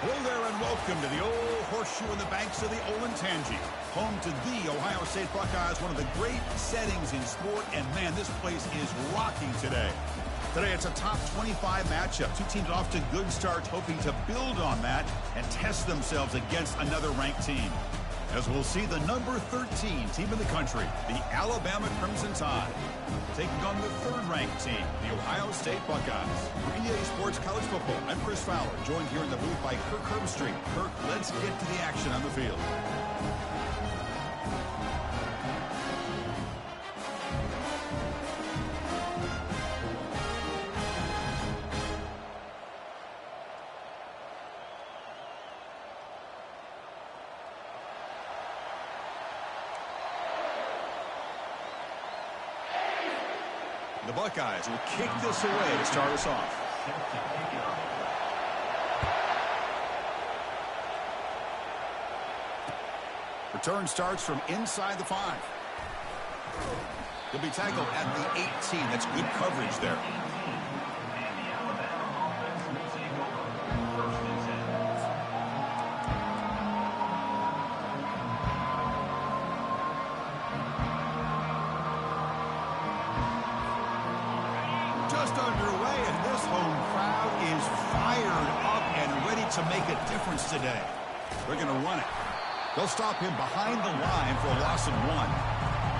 Hello there and welcome to the old horseshoe in the banks of the Olentangy, home to the Ohio State Buckeyes, one of the great settings in sport, and man, this place is rocking today. Today it's a top 25 matchup. Two teams off to good starts, hoping to build on that and test themselves against another ranked team. As we'll see the number 13 team in the country, the Alabama Crimson Tide, taking on the third-ranked team, the Ohio State Buckeyes. For EA Sports College Football, I'm Chris Fowler, joined here in the booth by Kirk Herbstreit. Kirk, let's get to the action on the field. The Buckeyes will kick this away to start us off. Return starts from inside the 5. He'll be tackled at the 18. That's good coverage there. Just underway, and this home crowd is fired up and ready to make a difference today. They're going to run it. They'll stop him behind the line for a loss of 1.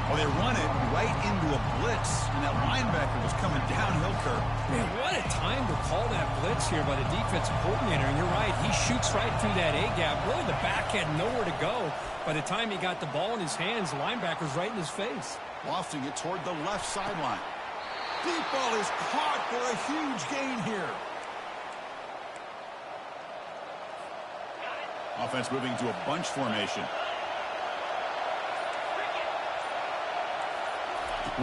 Well, they run it right into a blitz, and that linebacker was coming downhill, Kirk. Man, what a time to call that blitz here by the defensive coordinator. And you're right, he shoots right through that A-gap. Really, the back had nowhere to go. By the time he got the ball in his hands, the linebacker's right in his face. Lofting it toward the left sideline. Deep ball is caught for a huge gain here. Offense moving to a bunch formation.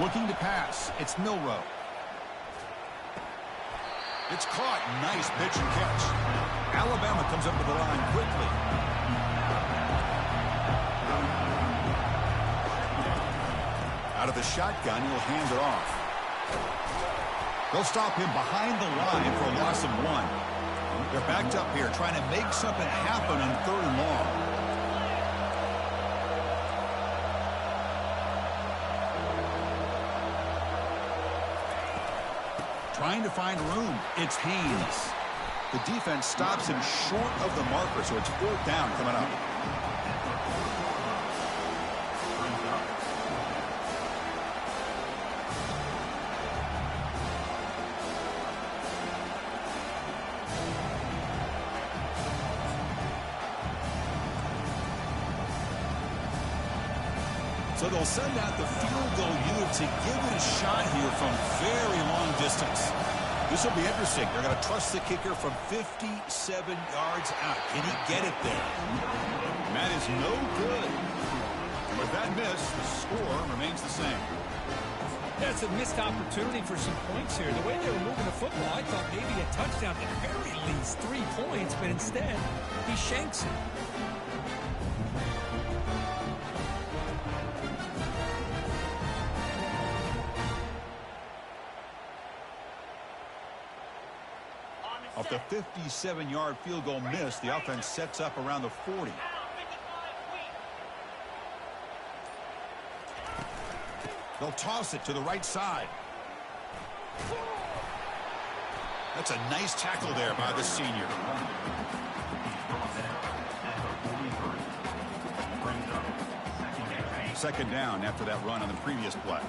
Looking to pass. It's Milroe. It's caught. Nice pitch and catch. Alabama comes up to the line quickly. Out of the shotgun, he'll hand it off. They'll stop him behind the line for a loss of 1. They're backed up here trying to make something happen on 3rd and long. Trying to find room. It's Haynes. The defense stops him short of the marker, so it's 4th down coming up. So they'll send out the field goal unit to give it a shot here from very long distance. This will be interesting. They're going to trust the kicker from 57 yards out. Can he get it there? And that is no good. And with that miss, the score remains the same. Yeah, it's a missed opportunity for some points here. The way they were moving the football, I thought maybe a touchdown, at the very least 3 points, but instead, he shanks it. Off the 57-yard field goal miss, the offense sets up around the 40. They'll toss it to the right side. That's a nice tackle there by the senior. Second down after that run on the previous play.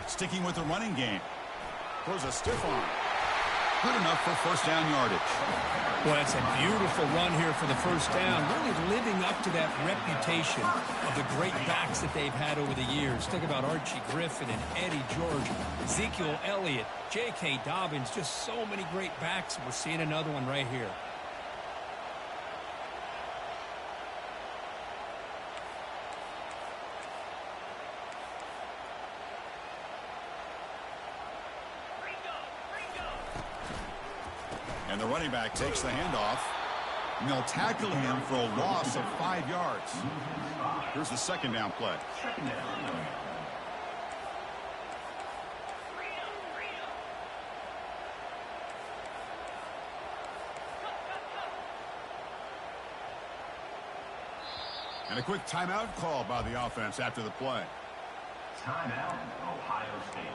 Sticking with the running game. Throws a stiff arm. Good enough for 1st down yardage. Well, that's a beautiful run here for the 1st down. Really living up to that reputation of the great backs that they've had over the years. Think about Archie Griffin and Eddie George, Ezekiel Elliott, J.K. Dobbins. Just so many great backs. We're seeing another one right here. And the running back takes the handoff. And they'll tackle him for a loss of 5 yards. Here's the second down play. And a quick timeout call by the offense after the play. Timeout, Ohio State.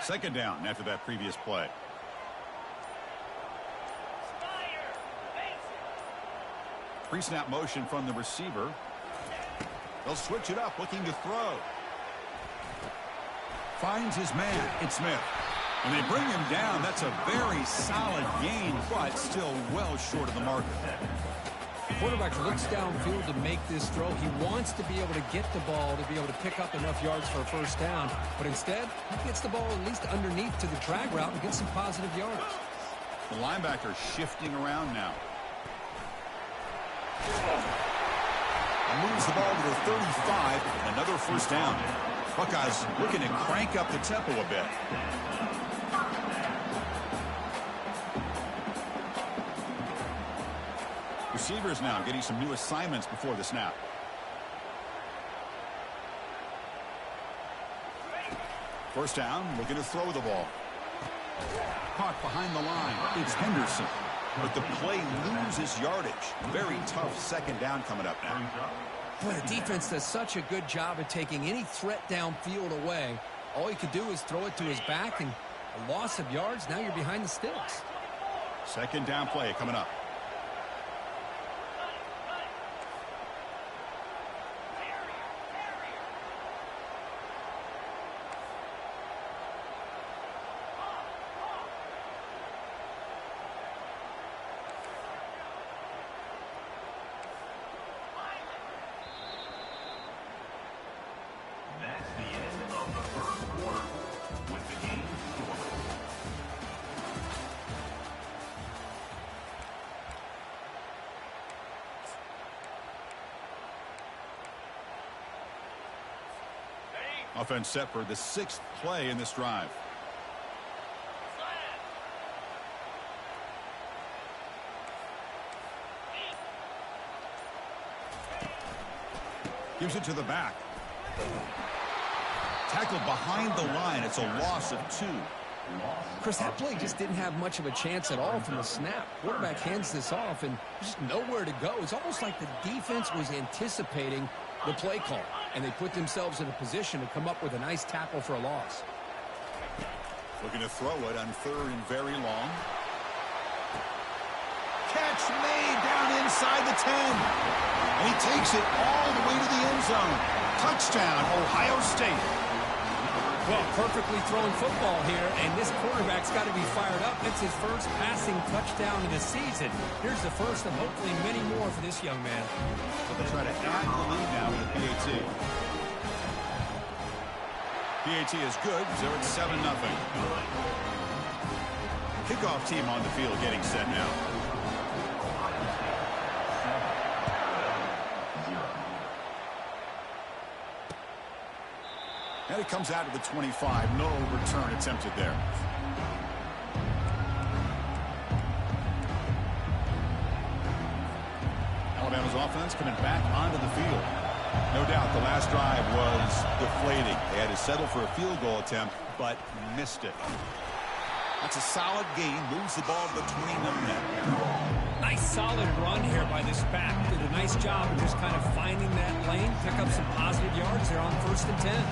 Second down after that previous play. Pre-snap motion from the receiver. They'll switch it up, looking to throw. Finds his man. It's Smith. And they bring him down. That's a very solid gain, but still well short of the marker. The quarterback looks downfield to make this throw. He wants to be able to get the ball to be able to pick up enough yards for a first down. But instead, he gets the ball at least underneath to the drag route and gets some positive yards. The linebacker shifting around now. Moves the ball to the 35. Another first down. Buckeyes looking to crank up the tempo a bit. Receivers now getting some new assignments before the snap. First down, looking to throw the ball. Caught behind the line. It's Henderson. But the play loses yardage. Very tough second down coming up now. Boy, the defense does such a good job of taking any threat downfield away. All he could do is throw it to his back, and a loss of yards, now you're behind the sticks. Second down play coming up. That's the end of the first quarter with the game scored. Offense set for the 6th play in this drive. Gives it to the back. Tackled behind the line. It's a loss of 2. Chris, that play just didn't have much of a chance at all from the snap. Quarterback hands this off, and just nowhere to go. It's almost like the defense was anticipating the play call, and they put themselves in a position to come up with a nice tackle for a loss. Looking to throw it on 3rd and very long. Catch made down inside the 10. And he takes it all the way to the end zone. Touchdown, Ohio State. Well, perfectly thrown football here, and this quarterback's got to be fired up. It's his first passing touchdown of the season. Here's the first of hopefully many more for this young man. So they try to add the lead now with the PAT. PAT is good, so it's 7-0. Kickoff team on the field getting set now. And it comes out of the 25. No return attempted there. Alabama's offense coming back onto the field. No doubt the last drive was deflating. They had to settle for a field goal attempt, but missed it. That's a solid gain. Moves the ball to the 29 net. Nice solid run here by this back. Did a nice job of just kind of finding that lane. Pick up some positive yards there on 1st and 10.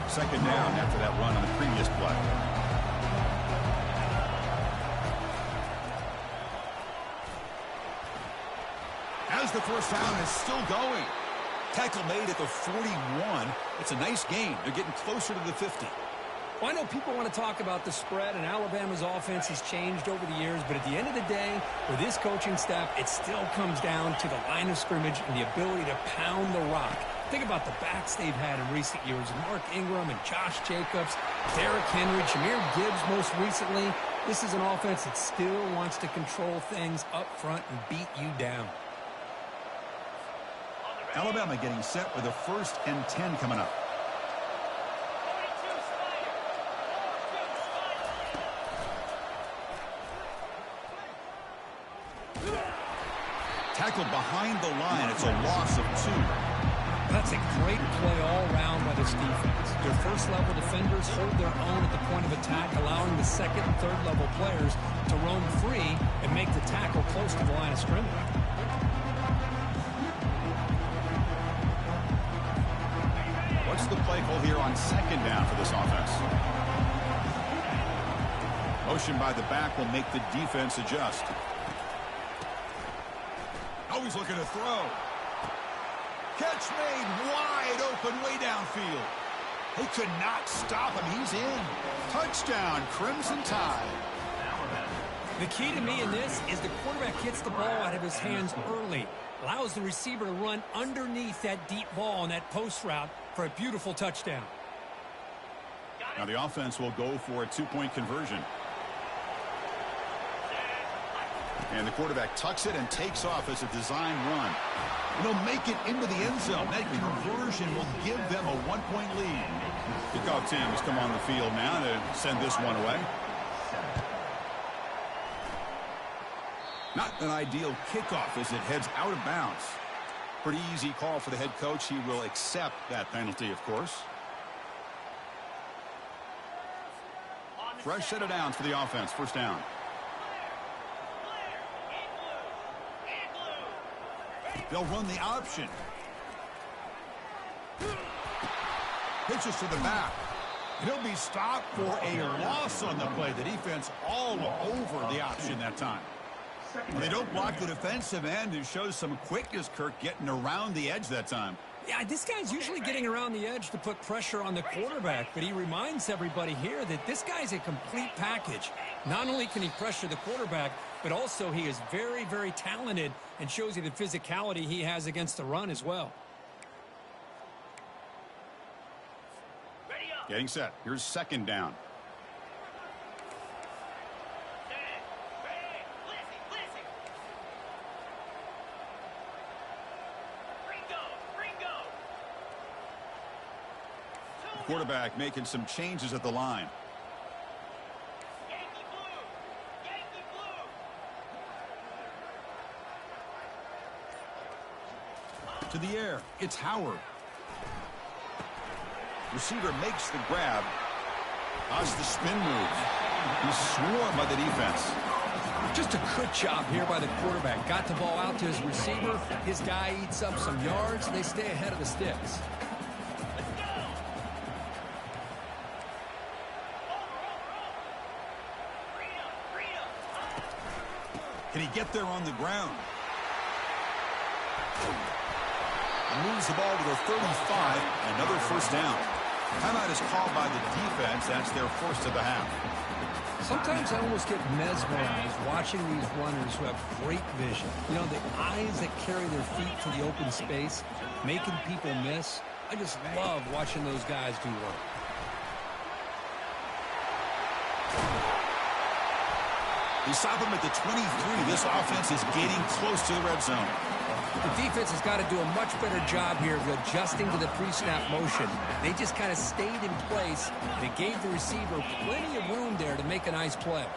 Second down after that run on the previous play. As the first down is still going. Tackle made at the 41. It's a nice gain. They're getting closer to the 50. Well, I know people want to talk about the spread, and Alabama's offense has changed over the years, but at the end of the day, for this coaching staff, it still comes down to the line of scrimmage and the ability to pound the rock. Think about the backs they've had in recent years. Mark Ingram and Josh Jacobs, Derrick Henry, Jahmyr Gibbs most recently. This is an offense that still wants to control things up front and beat you down. Alabama getting set with a 1st and 10 coming up. Tackled behind the line. It's a loss of 2. That's a great play all around by this defense. Their first-level defenders hold their own at the point of attack, allowing the second and third-level players to roam free and make the tackle close to the line of scrimmage. What's the play call here on 2nd down for this offense? Motion by the back will make the defense adjust. Always looking to throw. Catch made wide open way downfield. They could not stop him. He's in. Touchdown, Crimson Tide. The key to me in this is the quarterback gets the ball out of his hands early, allows the receiver to run underneath that deep ball on that post route for a beautiful touchdown. Now the offense will go for a 2-point conversion. And the quarterback tucks it and takes off as a design run. And they'll make it into the end zone. That conversion will give them a 1-point lead. Kickoff team has come on the field now to send this one away. Not an ideal kickoff as it heads out of bounds. Pretty easy call for the head coach. He will accept that penalty, of course. Fresh set of downs for the offense. 1st down. They'll run the option. Pitches to the back. He'll be stopped for a loss on the play. The defense all over the option that time. They don't block the defensive end. It shows some quickness, Kirk, getting around the edge that time. Yeah, this guy's usually getting around the edge to put pressure on the quarterback, but he reminds everybody here that this guy's a complete package. Not only can he pressure the quarterback, but also he is very, very talented and shows you the physicality he has against the run as well. Getting set. Here's 2nd down. Quarterback making some changes at the line. To the air, it's Howard. Receiver makes the grab. How's the spin move? He's swarmed by the defense. Just a good job here by the quarterback. Got the ball out to his receiver. His guy eats up some yards. They stay ahead of the sticks. Can he get there on the ground? Moves the ball to the 35. Another 1st down. Timeout is called by the defense. That's their 1st of the half. Sometimes I almost get mesmerized watching these runners who have great vision. You know, the eyes that carry their feet to the open space, making people miss. I just love watching those guys do work. They stop him at the 23. This offense is getting close to the red zone. The defense has got to do a much better job here of adjusting to the pre-snap motion. They just kind of stayed in place, and it gave the receiver plenty of room there to make a nice play.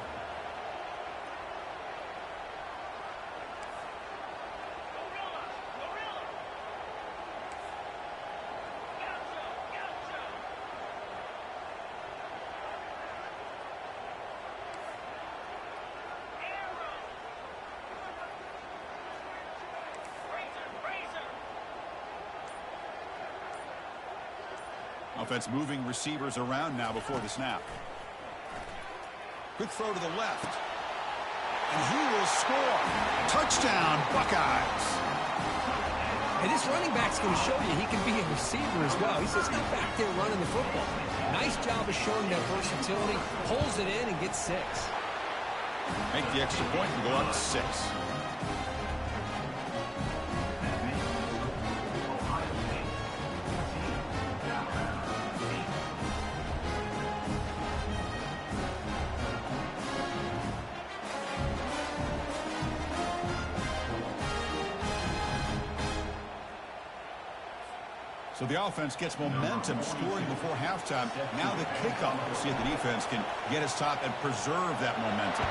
Offense moving receivers around now before the snap. Quick throw to the left. And he will score. Touchdown, Buckeyes. And this running back's going to show you he can be a receiver as well. He's just not back there running the football. Nice job of showing that versatility. Pulls it in and gets 6. Make the extra point and go up to 6. So the offense gets momentum scoring before halftime. Now the kickoff. We'll see if the defense can get his top and preserve that momentum.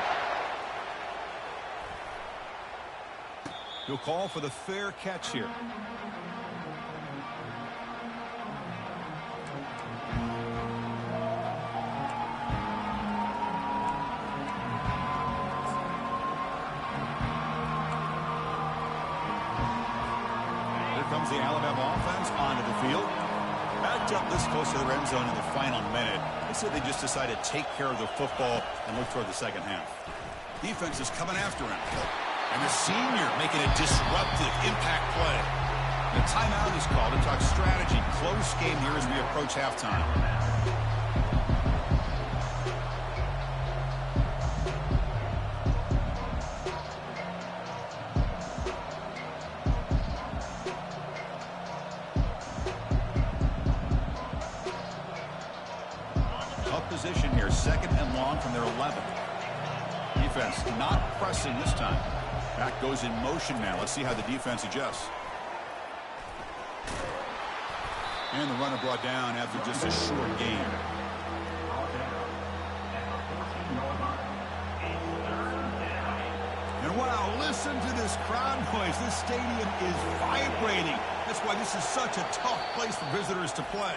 He'll call for the fair catch here. Comes the Alabama offense onto the field. Backed up this close to the red zone in the final minute. They said they just decided to take care of the football and look toward the second half. Defense is coming after him. And the senior making a disruptive impact play. The timeout is called to talk strategy. Close game here as we approach halftime. Position here, second and long from their 11. Defense not pressing this time. Back goes in motion now. Let's see how the defense adjusts. And the runner brought down after just a short gain. And wow, listen to this crowd noise. This stadium is vibrating. That's why this is such a tough place for visitors to play.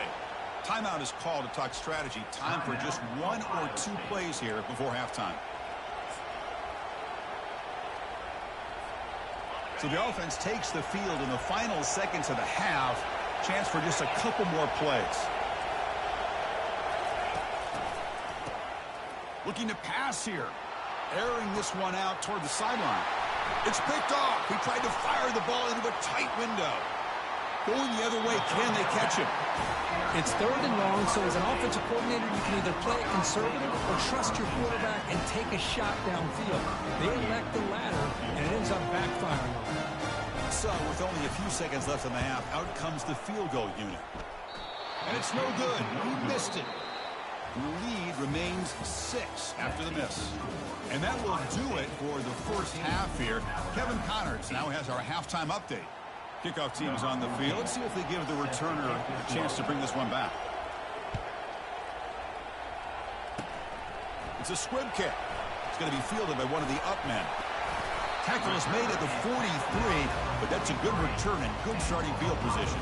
Timeout is called to talk strategy. Time for just one or two plays here before halftime. So the offense takes the field in the final seconds of the half. Chance for just a couple more plays. Looking to pass here. Airing this one out toward the sideline. It's picked off. He tried to fire the ball into a tight window. Going the other way, can they catch him? It's third and long, so as an offensive coordinator, you can either play it conservative or trust your quarterback and take a shot downfield. They elect the latter, and it ends up backfiring on them. So, with only a few seconds left in the half, out comes the field goal unit. And it's no good. He missed it. The lead remains 6 after the miss. And that will do it for the first half here. Kevin Connors now has our halftime update. Kickoff team is on the field. Let's see if they give the returner a chance to bring this one back. It's a squib kick. It's going to be fielded by one of the up men. Tackle is made at the 43, but that's a good return and good starting field position.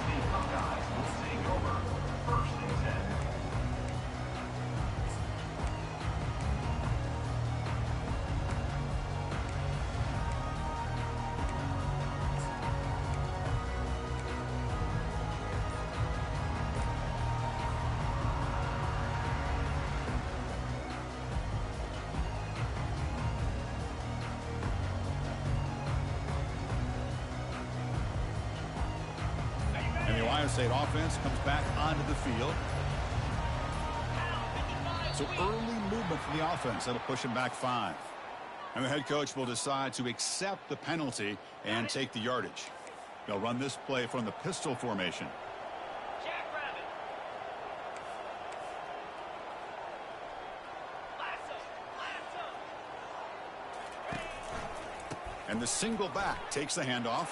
State offense comes back onto the field. So early movement from the offense. That'll push him back 5. And the head coach will decide to accept the penalty and take the yardage. They'll run this play from the pistol formation. And the single back takes the handoff.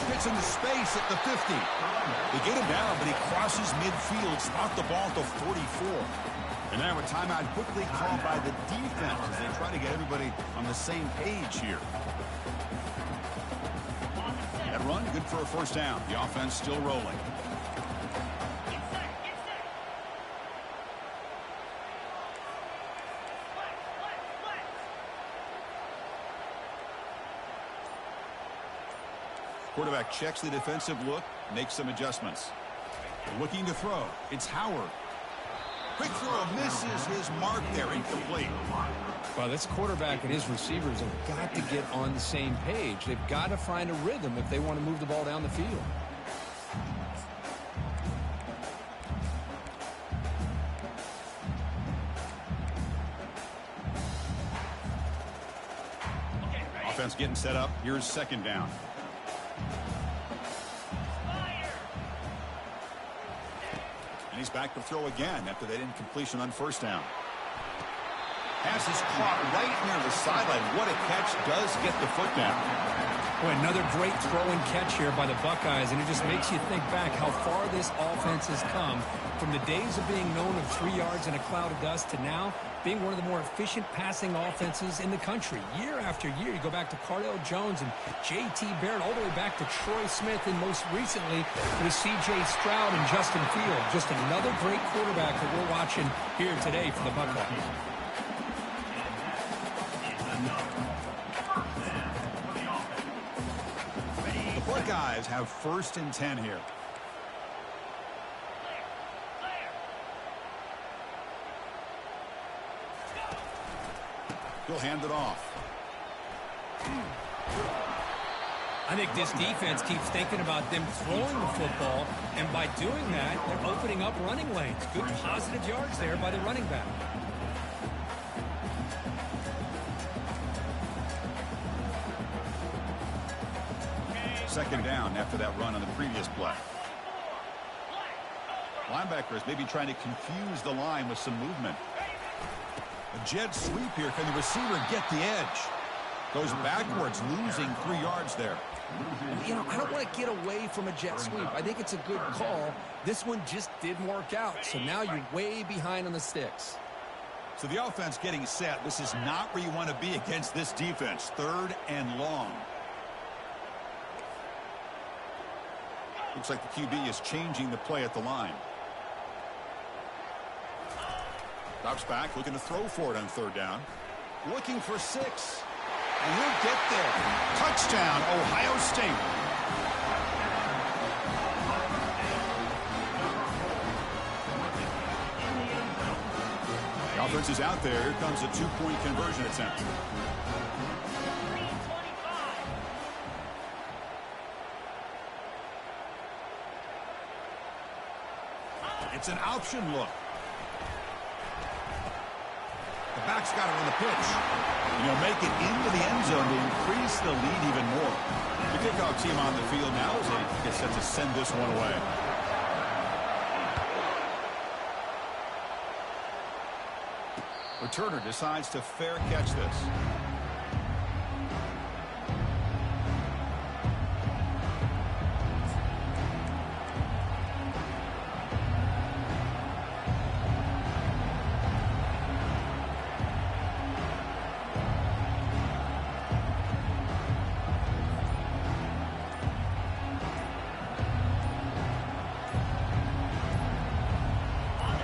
Gets into space at the 50. They get him down, but he crosses midfield, spot the ball at the 44. And now a timeout quickly called by the defense as they try to get everybody on the same page here. That run, good for a first down. The offense still rolling. Quarterback checks the defensive look, makes some adjustments. Looking to throw. It's Howard. Quick throw, misses his mark there, incomplete. Well, this quarterback and his receivers have got to get on the same page. They've got to find a rhythm if they want to move the ball down the field. Offense getting set up. Here's second down. And he's back to throw again after that incompletion on first down. Pass is caught right near the sideline. What a catch. Does get the foot down. Boy, another great throw and catch here by the Buckeyes, and it just makes you think back how far this offense has come from the days of being known of 3 yards in a cloud of dust to now being one of the more efficient passing offenses in the country. Year after year, you go back to Cardell Jones and J.T. Barrett, all the way back to Troy Smith, and most recently with C.J. Stroud and Justin Fields. Just another great quarterback that we're watching here today for the Buckeyes. The Buckeyes have 1st and 10 here. He'll hand it off. I think this defense keeps thinking about them throwing the football, and by doing that, they're opening up running lanes. Good positive yards there by the running back. Second down after that run on the previous play. Linebackers maybe trying to confuse the line with some movement. A jet sweep here. Can the receiver get the edge? Goes backwards, losing 3 yards there. You know, I don't want to get away from a jet sweep. I think it's a good call. This one just didn't work out, so now you're way behind on the sticks. So the offense getting set. This is not where you want to be against this defense. 3rd and long. Looks like the QB is changing the play at the line. Drops back, looking to throw for it on 3rd down. Looking for 6. And he'll get there. Touchdown, Ohio State. The offense is out there. Here comes a 2-point conversion attempt. It's an option look. The back's got it on the pitch. And he'll make it into the end zone to increase the lead even more. The kickoff team on the field now as they get set to send this one away. Returner decides to fair catch this.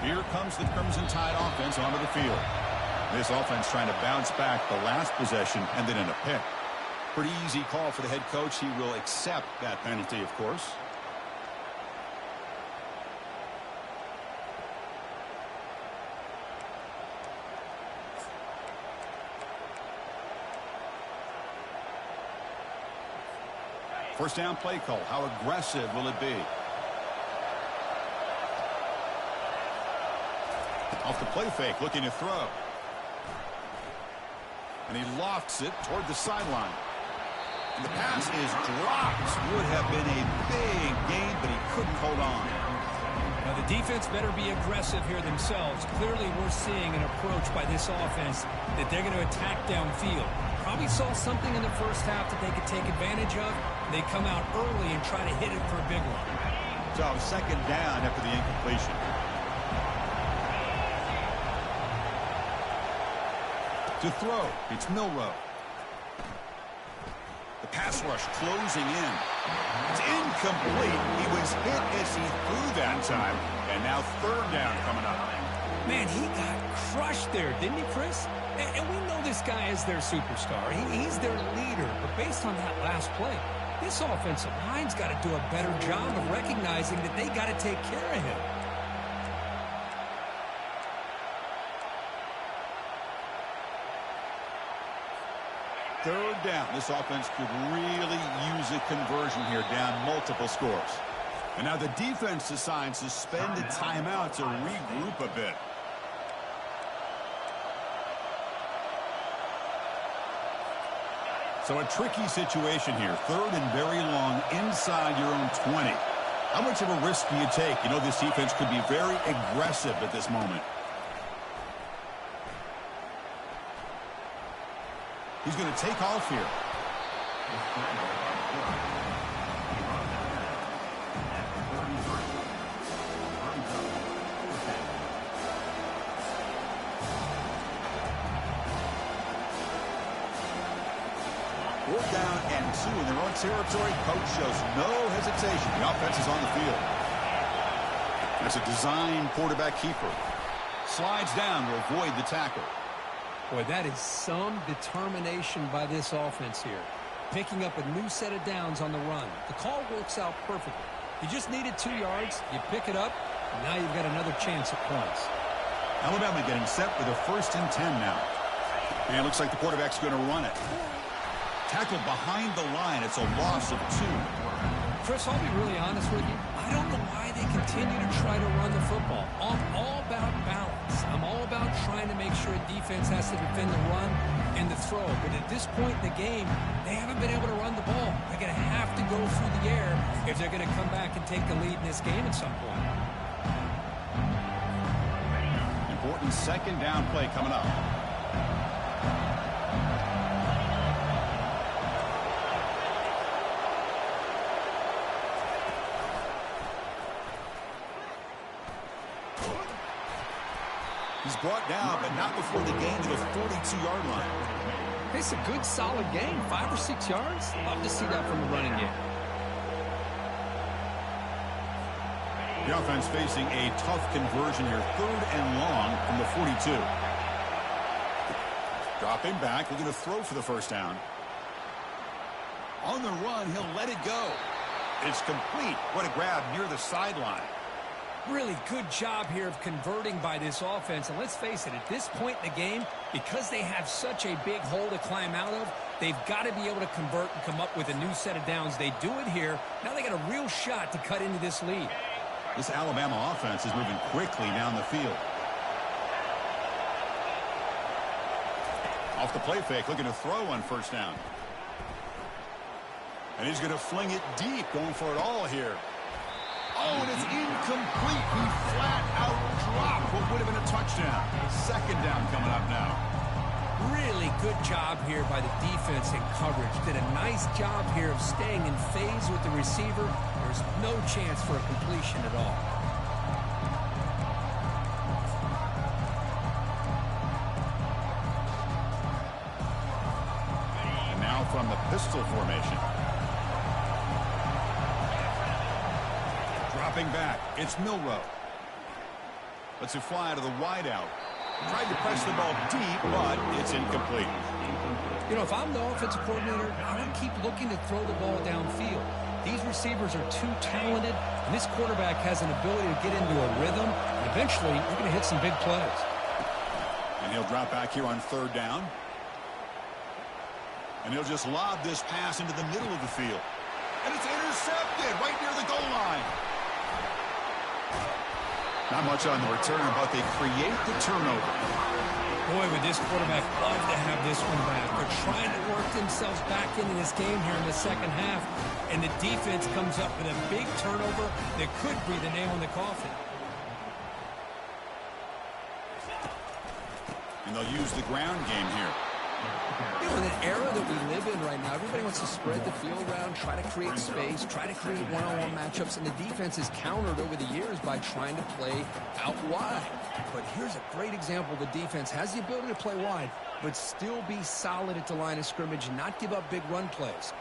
Here comes the Crimson Tide offense onto the field. This offense trying to bounce back the last possession and then in a pick. Pretty easy call for the head coach. He will accept that penalty, of course. First down play call. How aggressive will it be? Off the play fake, looking to throw. And he lofts it toward the sideline. And the pass is dropped. Would have been a big gain, but he couldn't hold on. Now the defense better be aggressive here themselves. Clearly we're seeing an approach by this offense that they're going to attack downfield. Probably saw something in the first half that they could take advantage of. They come out early and try to hit it for a big one. So second down after the incompletion. To throw, it's Milrow. The pass rush closing in. It's incomplete. He was hit as he threw that time. And now 3rd down coming up. Man, he got crushed there, didn't he, Chris? And we know this guy is their superstar. He's their leader. But based on that last play, this offensive line's got to do a better job of recognizing that they got to take care of him. Third down. This offense could really use a conversion here, down multiple scores. And now the defense decides to spend a timeout to regroup a bit. So a tricky situation here. 3rd and very long inside your own 20. How much of a risk do you take? You know this defense could be very aggressive at this moment. He's going to take off here. Fourth down and 2 in their own territory. Coach shows no hesitation. The offense is on the field. That's a design quarterback keeper. Slides down to avoid the tackle. Boy, that is some determination by this offense here. Picking up a new set of downs on the run. The call works out perfectly. You just needed 2 yards. You pick it up, and now you've got another chance at points. Alabama getting set with a 1st and 10 now. And it looks like the quarterback's going to run it. Tackled behind the line. It's a loss of 2. Chris, I'll be really honest with you. I don't know why they continue to try to run the football. I'm all about balance. I'm all about trying to make sure a defense has to defend the run and the throw. But at this point in the game, they haven't been able to run the ball. They're going to have to go through the air if they're going to come back and take the lead in this game at some point. Important 2nd down play coming up. He's brought down, but not before the gain to the 42-yard line. It's a good, solid game. 5 or 6 yards. Love to see that from the running game. The offense facing a tough conversion here. 3rd and long from the 42. Dropping back, looking to throw for the 1st down. On the run, he'll let it go. It's complete. What a grab near the sideline. Really good job here of converting by this offense. And let's face it, at this point in the game, because they have such a big hole to climb out of, they've got to be able to convert and come up with a new set of downs. They do it here. Now they got a real shot to cut into this lead. This Alabama offense is moving quickly down the field. Off the play fake, looking to throw on 1st down. And he's going to fling it deep, going for it all here. Oh, and it's incomplete. He flat out dropped what would have been a touchdown. 2nd down coming up now. Really good job here by the defense in coverage. Did a nice job here of staying in phase with the receiver. There's no chance for a completion at all. And now from the pistol formation. Dropping back, it's Milrow. Lets it fly to the wideout. Tried to press the ball deep, but it's incomplete. You know, if I'm the offensive coordinator, I would keep looking to throw the ball downfield. These receivers are too talented, and this quarterback has an ability to get into a rhythm, and eventually you're going to hit some big plays. And he'll drop back here on 3rd down. And he'll just lob this pass into the middle of the field. And it's intercepted right near the goal line. Not much on the return, but they create the turnover. Boy, would this quarterback love to have this one back. They're trying to work themselves back into this game here in the 2nd half, and the defense comes up with a big turnover that could be the nail in the coffin. And they'll use the ground game here. You know, in an era that we live in right now, everybody wants to spread the field around, try to create space, try to create one-on-one matchups, and the defense has countered over the years by trying to play out wide. But here's a great example. The defense has the ability to play wide, but still be solid at the line of scrimmage and not give up big run plays.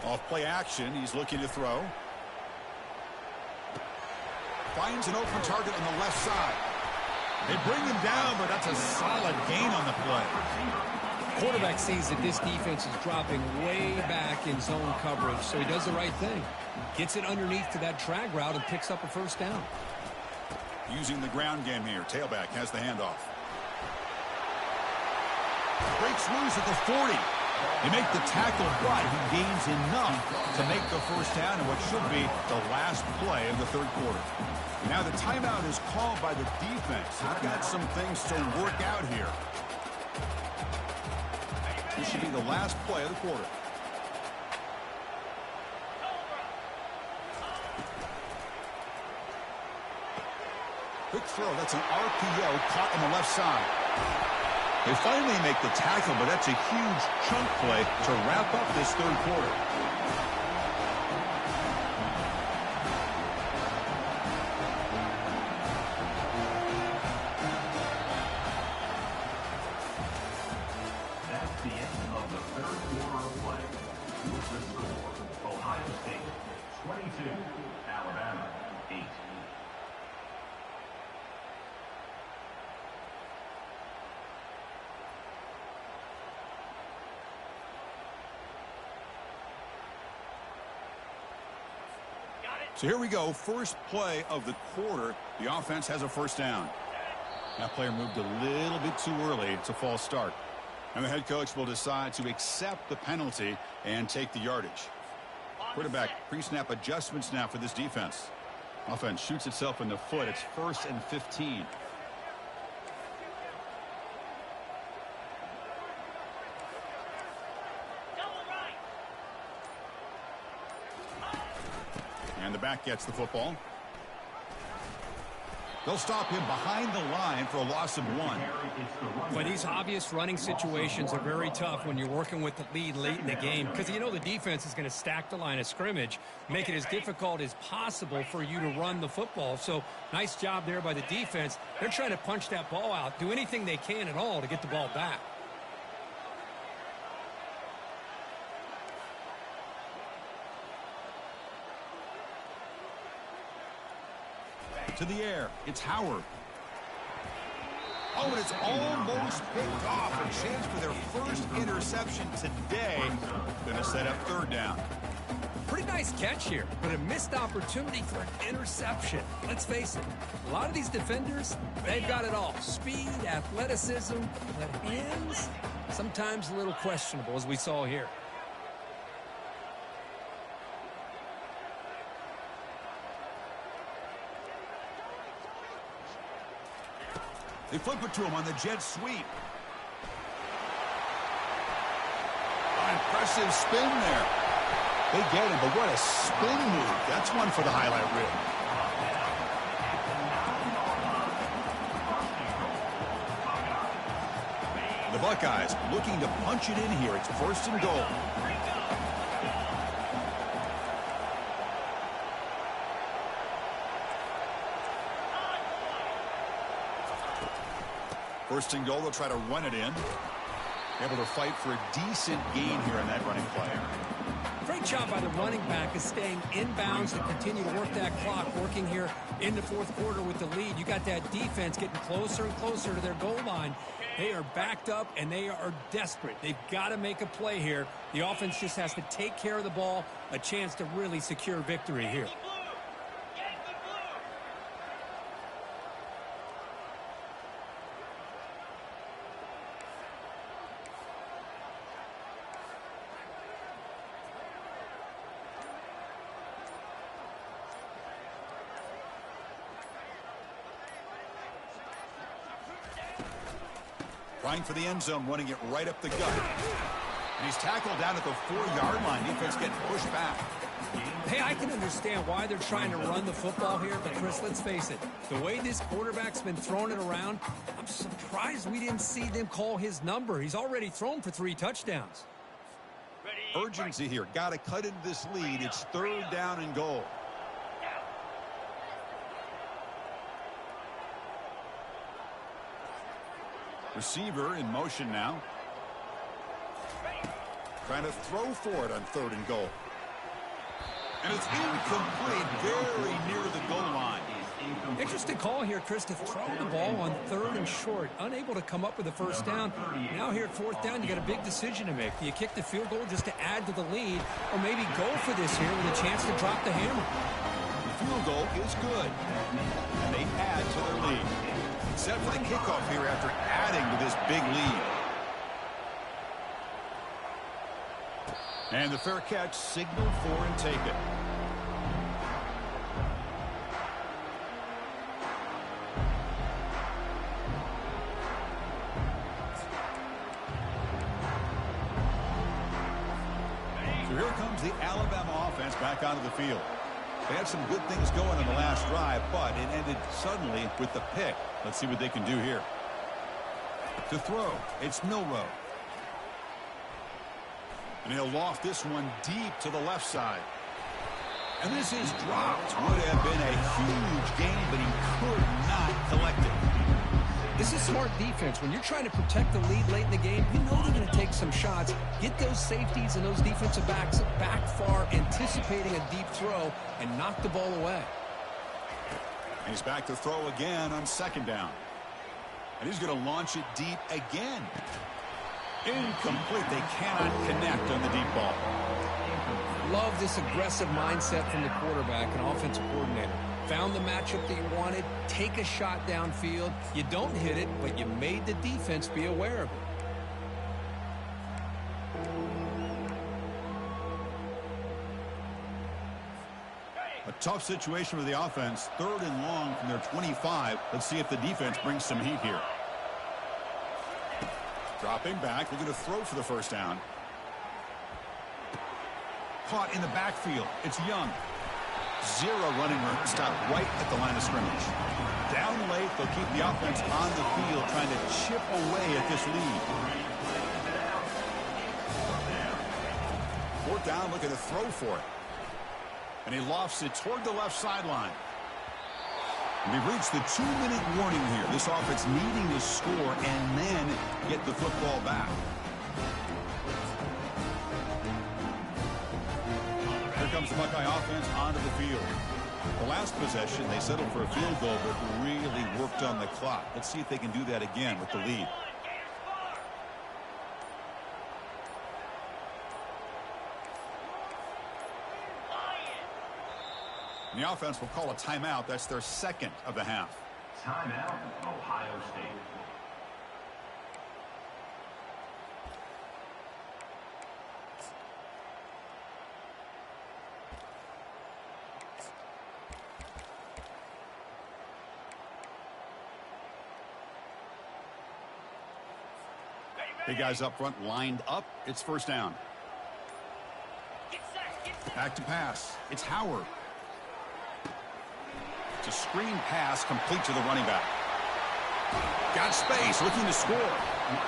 Off play action, he's looking to throw. Finds an open target on the left side. They bring him down, but that's a solid gain on the play. Quarterback sees that this defense is dropping way back in zone coverage, so he does the right thing. Gets it underneath to that drag route and picks up a 1st down. Using the ground game here. Tailback has the handoff. Breaks loose at the 40. They make the tackle, but he gains enough to make the first down in what should be the last play of the third quarter. Now the timeout is called by the defense. They've got some things to work out here. This should be the last play of the quarter. Quick throw. That's an RPO caught on the left side. They finally make the tackle, but that's a huge chunk play to wrap up this third quarter. That's the end of the third quarter of play. With the score, Ohio State 22, Alabama 8. So here we go, first play of the quarter. The offense has a first down. That player moved a little bit too early. It's a false start. And the head coach will decide to accept the penalty and take the yardage. Quarterback pre-snap adjustments now for this defense. Offense shoots itself in the foot. It's 1st and 15. And the back gets the football. They'll stop him behind the line for a loss of 1. But these obvious running situations are very tough when you're working with the lead late in the game, because you know the defense is going to stack the line of scrimmage, make it as difficult as possible for you to run the football. So nice job there by the defense. They're trying to punch that ball out, do anything they can at all to get the ball back. To the air, it's Howard. Oh, and it's almost picked off. A chance for their first interception today. Going to set up third down. Pretty nice catch here, but a missed opportunity for an interception. Let's face it, a lot of these defenders, they've got it all. Speed, athleticism, but hands, sometimes a little questionable, as we saw here. They flip it to him on the jet sweep. Impressive spin there. They get him, but what a spin move. That's one for the highlight reel. The Buckeyes looking to punch it in here. It's 1st and goal. First and goal, they'll try to run it in. Able to fight for a decent gain here in that running play. Great job by the running back is staying inbounds to continue to work that clock, working here in the fourth quarter with the lead. You got that defense getting closer and closer to their goal line. They are backed up, and they are desperate. They've got to make a play here. The offense just has to take care of the ball, a chance to really secure victory here. Trying for the end zone, running it right up the gut. And he's tackled down at the 4-yard line. Defense getting pushed back. Hey, I can understand why they're trying to run the football here, but Chris, let's face it. The way this quarterback's been throwing it around, I'm surprised we didn't see them call his number. He's already thrown for 3 touchdowns. Urgency here. Got to cut into this lead. It's 3rd down and goal. Receiver in motion now. Trying to throw for it on 3rd and goal. And it's incomplete, very near the goal line. Interesting call here, Chris, to throw the ball on 3rd and short. Unable to come up with a first down. Now here at 4th down, you got a big decision to make. Do you kick the field goal just to add to the lead, or maybe go for this here with a chance to drop the hammer? The field goal is good. And they add to their lead. Set for the kickoff here after adding to this big lead. And the fair catch signaled for and taken. So here comes the Alabama offense back onto the field. They had some good things going in the last drive, but it ended suddenly with the pick. Let's see what they can do here. To throw, it's Milrow. And he'll loft this one deep to the left side. And this is dropped. Would have been a huge gain, but he could not collect it. This is smart defense. When you're trying to protect the lead late in the game, you know they're going to take some shots. Get those safeties and those defensive backs back far, anticipating a deep throw, and knock the ball away. And he's back to throw again on second down. And he's going to launch it deep again. Incomplete. They cannot connect on the deep ball. Love this aggressive mindset from the quarterback and offensive coordinator. Found the matchup that you wanted. Take a shot downfield. You don't hit it, but you made the defense be aware of it. A tough situation for the offense. 3rd and long from their 25. Let's see if the defense brings some heat here. Dropping back. They're going to throw for the first down. Caught in the backfield. It's Young. 0 running room. Stopped right at the line of scrimmage. Down late, they'll keep the offense on the field, trying to chip away at this lead. 4th down, looking to throw for it. And he lofts it toward the left sideline. And we've reached the 2-minute warning here. This offense needing to score and then get the football back. Here comes the Buckeye offense onto the field. The last possession, they settled for a field goal, but really worked on the clock. Let's see if they can do that again with the lead. And the offense will call a timeout. That's their 2nd of the half. Timeout, Ohio State. Big guys up front lined up. It's first down. Back to pass. It's Howard. It's a screen pass complete to the running back. Got space, looking to score.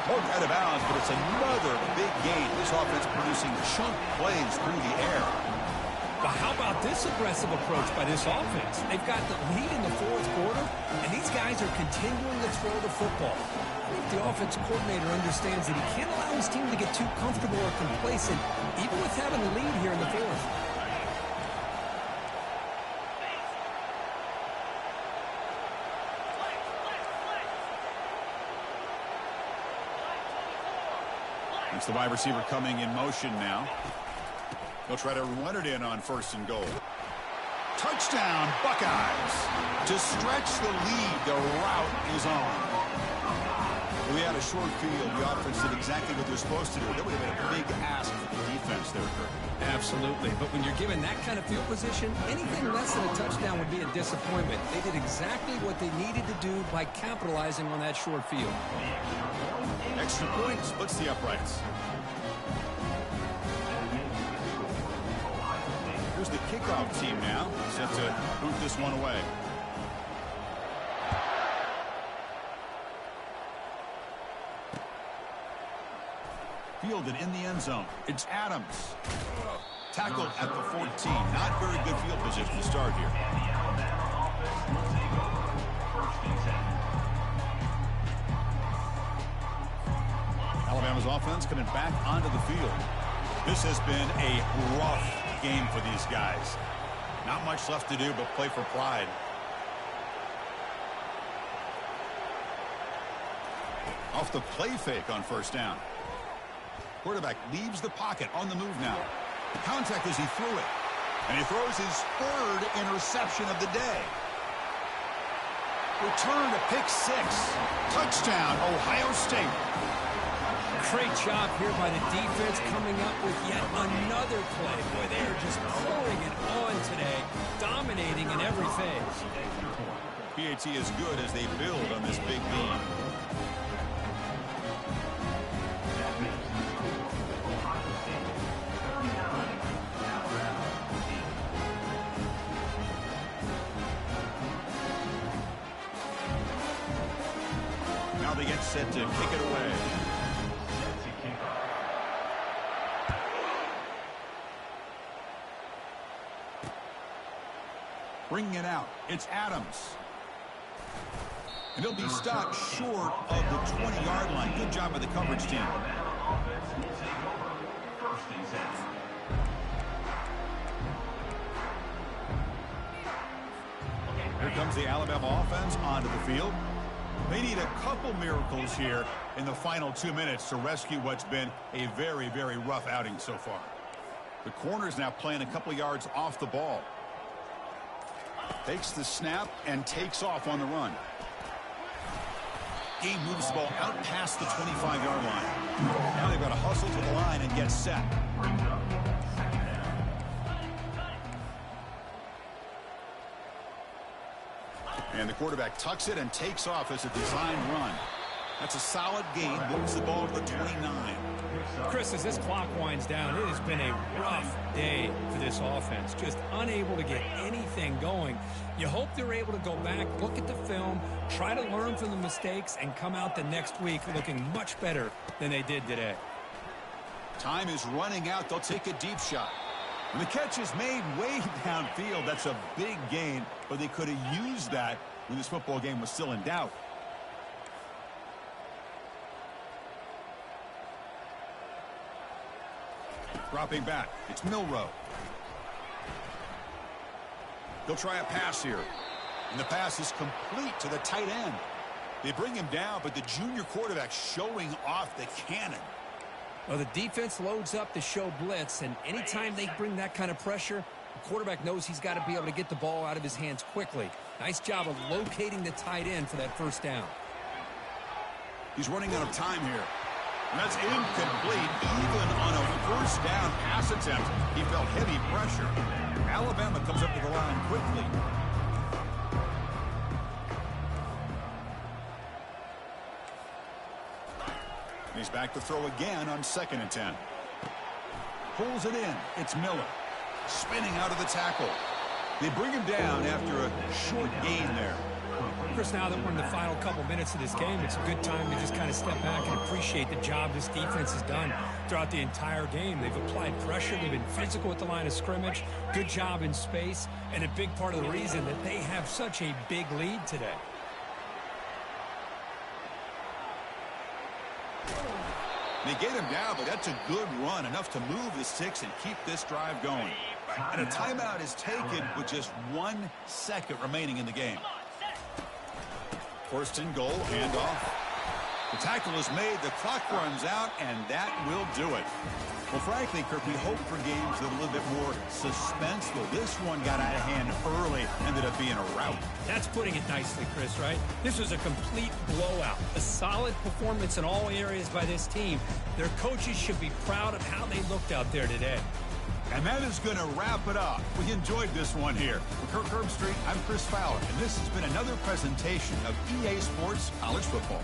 Poked out of bounds, but it's another big gain. This offense producing chunk plays through the air. But how about this aggressive approach by this offense? They've got the lead in the 4th quarter, and these guys are continuing to throw the football. I think the offensive coordinator understands that he can't allow his team to get too comfortable or complacent, even with having the lead here in the 4th. It's the wide receiver coming in motion now. They'll try to run it in on 1st and goal. Touchdown, Buckeyes. To stretch the lead, the route is on. We had a short field. The offense did exactly what they're supposed to do. That would have been a big ask for the defense there, Kirk. Absolutely. But when you're given that kind of field position, anything less than a touchdown would be a disappointment. They did exactly what they needed to do by capitalizing on that short field. Extra point splits the uprights. Here's the kickoff team now, set to boot this one away. Fielded in the end zone. It's Adams. Tackled at the 14. Not very good field position to start here. Alabama's offense coming back onto the field. This has been a rough game for these guys. Not much left to do but play for pride. Off the play fake on 1st down. Quarterback leaves the pocket on the move now. Contact as he threw it. And he throws his 3rd interception of the day. Return to pick 6. Touchdown, Ohio State. Great job here by the defense coming up with yet another play. Boy, they are just pouring it on today, dominating in every phase. PAT is good as they build on this big lead. Now they get set to kick it away. Bringing it out. It's Adams. And he'll be stopped short of the 20-yard line. Good job by the coverage team. Here comes the Alabama offense onto the field. They need a couple miracles here in the final 2 minutes to rescue what's been a very, very rough outing so far. The corner's now playing a couple yards off the ball. Takes the snap and takes off on the run. Game moves the ball out past the 25-yard line. Now they've got to hustle to the line and get set. And the quarterback tucks it and takes off as a design run. That's a solid gain. Moves the ball to the 29. Chris, as this clock winds down, it has been a rough day for this offense. Just unable to get anything going. You hope they're able to go back, look at the film, try to learn from the mistakes, and come out the next week looking much better than they did today. Time is running out. They'll take a deep shot. And the catch is made way downfield. That's a big gain, but they could have used that when this football game was still in doubt. Dropping back. It's Milrow. He'll try a pass here. And the pass is complete to the tight end. They bring him down, but the junior quarterback showing off the cannon. Well, the defense loads up to show blitz, and anytime they bring that kind of pressure, the quarterback knows he's got to be able to get the ball out of his hands quickly. Nice job of locating the tight end for that first down. He's running out of time here. And that's incomplete. Even on a first down pass attempt, he felt heavy pressure. Alabama comes up to the line quickly. He's back to throw again on 2nd and 10. Pulls it in. It's Miller. Spinning out of the tackle. They bring him down after a short gain there. Chris, now that we're in the final couple minutes of this game, it's a good time to just kind of step back and appreciate the job this defense has done throughout the entire game. They've applied pressure. They've been physical at the line of scrimmage. Good job in space, and a big part of the reason that they have such a big lead today. They get him down, but that's a good run, enough to move the sticks and keep this drive going. And a timeout is taken with just 1 second remaining in the game. First and goal, handoff. The tackle is made, the clock runs out, and that will do it. Well, frankly, Kirk, we hope for games that are a little bit more suspenseful. This one got out of hand early, ended up being a rout. That's putting it nicely, Chris, right? This was a complete blowout. A solid performance in all areas by this team. Their coaches should be proud of how they looked out there today. And that is going to wrap it up. We enjoyed this one here. For Kirk Herbstreit, I'm Chris Fowler, and this has been another presentation of EA Sports College Football.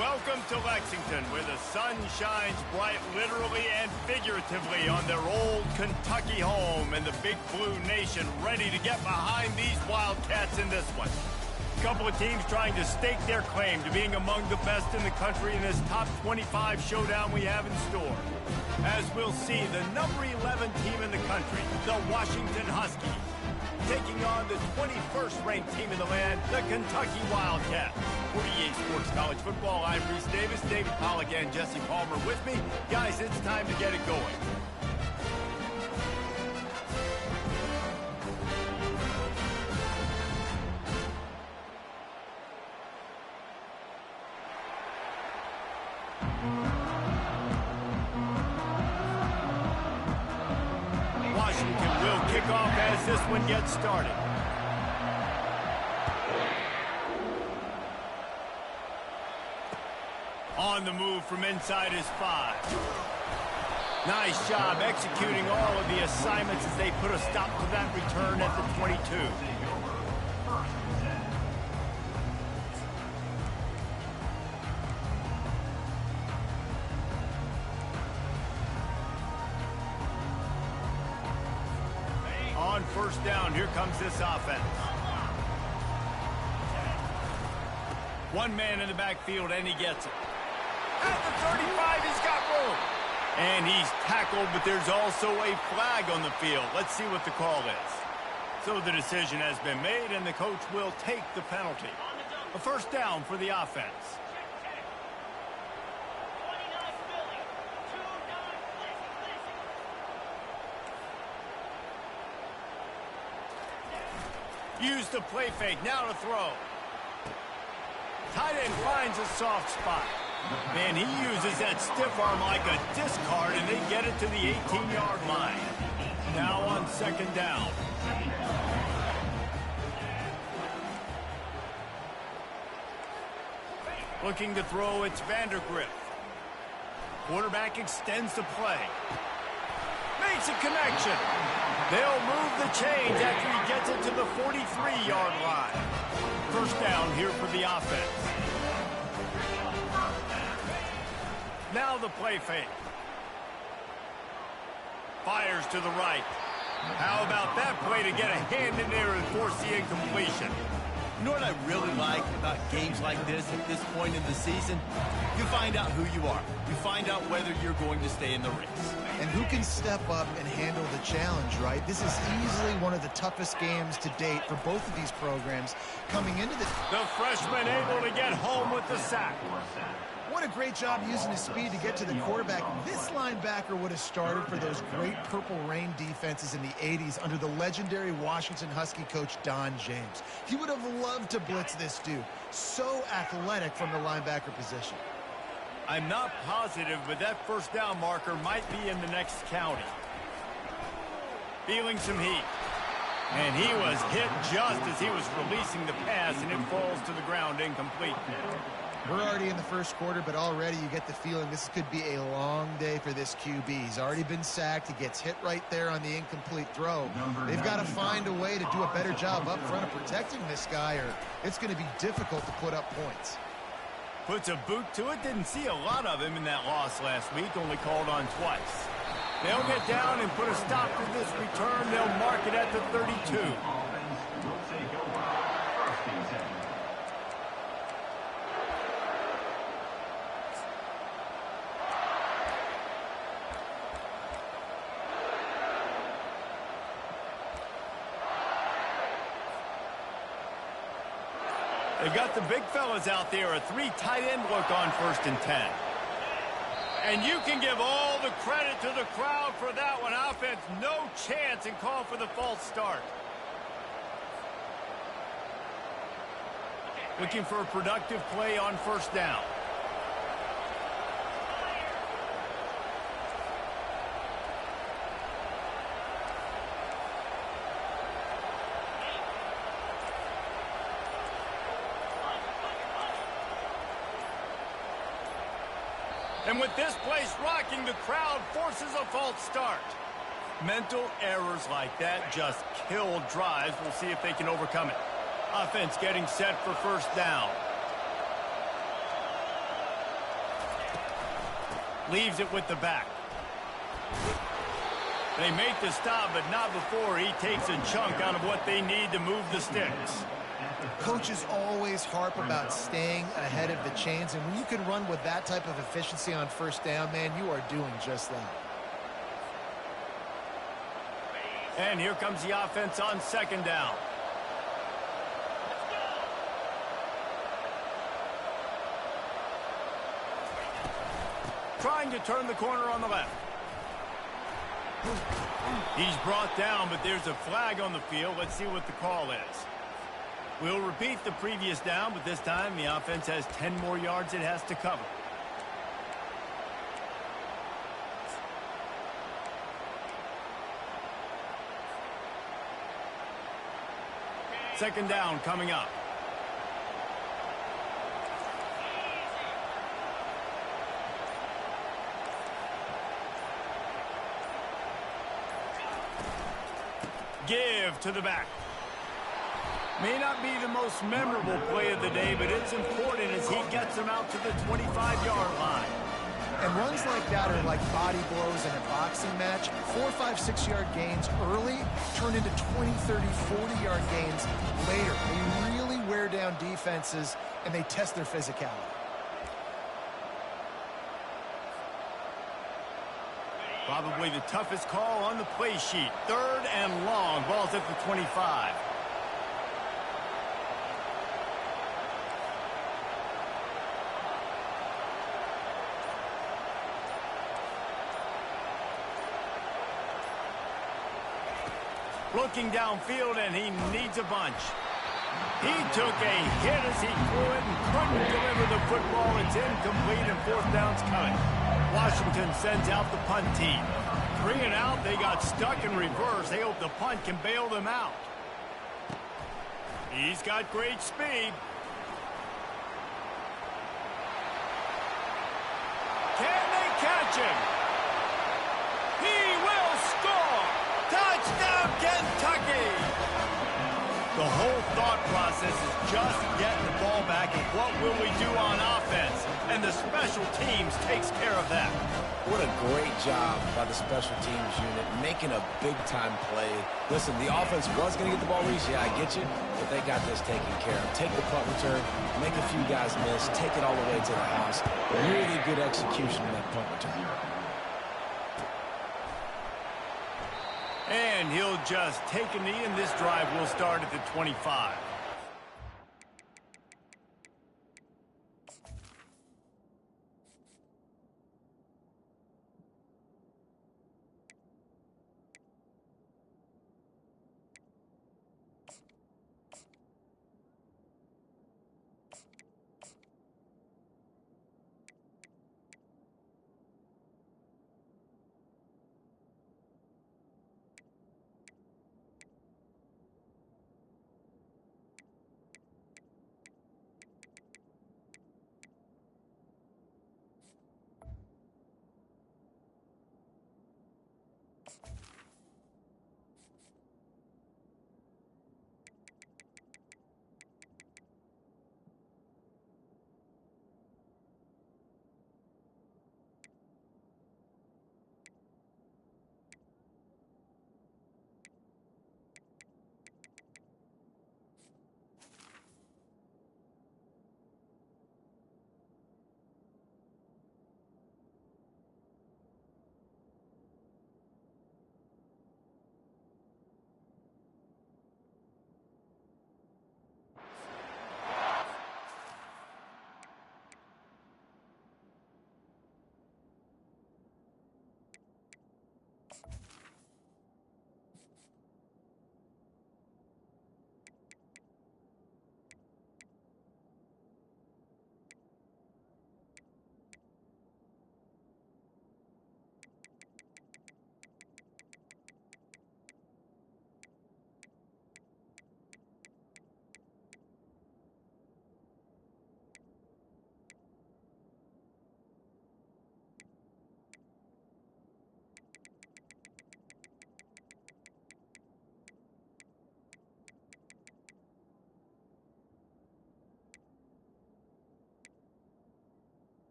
Welcome to Lexington, where the sun shines bright literally and figuratively on their old Kentucky home, and the Big Blue Nation ready to get behind these Wildcats in this one. A couple of teams trying to stake their claim to being among the best in the country in this top 25 showdown we have in store. As we'll see, the number 11 team in the country, the Washington Huskies, taking on the 21st ranked team in the land, the Kentucky Wildcats. For EA Sports College Football, I'm Reese Davis, David Pollack, and Jesse Palmer with me. Guys, it's time to get it going. Washington will kick off as this one gets started. On the move from inside his 5. Nice job executing all of the assignments as they put a stop to that return at the 22. On first down, here comes this offense. One man in the backfield, and he gets it. At the 35, he's got room. And he's tackled, but there's also a flag on the field. Let's see what the call is. So the decision has been made, and the coach will take the penalty. A first down for the offense. Use the play fake, now to throw. Tight end finds a soft spot. Man, he uses that stiff arm like a discard, and they get it to the 18-yard line. Now on second down. Looking to throw, it's Vandergrift. Quarterback extends the play. Makes a connection. They'll move the chains after he gets it to the 43-yard line. First down here for the offense. Now the play fake. Fires to the right. How about that play to get a hand in there and force the incompletion? You know what I really like about games like this at this point in the season? You find out who you are. You find out whether you're going to stay in the race. And who can step up and handle the challenge, right? This is easily one of the toughest games to date for both of these programs coming into this. The freshman able to get home with the sack. What a great job using his speed to get to the quarterback. This linebacker would have started for those great Purple Rain defenses in the 80s under the legendary Washington Husky coach Don James. He would have loved to blitz this dude. So athletic from the linebacker position. I'm not positive, but that first down marker might be in the next county. Feeling some heat. And he was hit just as he was releasing the pass, and it falls to the ground incomplete. We're already in the first quarter, but already you get the feeling this could be a long day for this QB. He's already been sacked. He gets hit right there on the incomplete throw. They've got to find a way to do a better job up front of protecting this guy, or it's going to be difficult to put up points. Puts a boot to it. Didn't see a lot of him in that loss last week. Only called on twice. They'll get down and put a stop to this return. They'll mark it at the 32. They've got the big fellas out there, a 3 tight end look on 1st and 10. And you can give all the credit to the crowd for that one. Offense, no chance, and call for the false start. Looking for a productive play on first down. And with this place rocking, the crowd forces a false start. Mental errors like that just kill drives. We'll see if they can overcome it. Offense getting set for first down. Leaves it with the back. They make the stop, but not before he takes a chunk out of what they need to move the sticks. Coaches always harp about staying ahead of the chains, and when you can run with that type of efficiency on first down, man, you are doing just that. And here comes the offense on second down. Trying to turn the corner on the left. He's brought down, but there's a flag on the field. Let's see what the call is. We'll repeat the previous down, but this time the offense has 10 more yards it has to cover. Second down coming up. Give to the back. May not be the most memorable play of the day, but it's important as he gets them out to the 25-yard line. And runs like that are like body blows in a boxing match. 4, 5, 6-yard gains early turn into 20, 30, 40-yard gains later. They really wear down defenses, and they test their physicality. Probably the toughest call on the play sheet. Third and long. Ball's at the 25. Looking downfield, and he needs a bunch. He took a hit as he threw it and couldn't deliver the football. It's incomplete, and fourth down's coming. Washington sends out the punt team. 3 and out, they got stuck in reverse. They hope the punt can bail them out. He's got great speed. Can they catch him? He will score! Touchdown, Kentucky! The whole thought process is just getting the ball back and what will we do on offense? And the special teams takes care of that. What a great job by the special teams unit, making a big-time play. Listen, the offense was going to get the ball reached. Yeah, I get you, but they got this taken care of. Take the punt return, make a few guys miss, take it all the way to the house. Really good execution in that punt return. And he'll just take a knee, and this drive will start at the 25.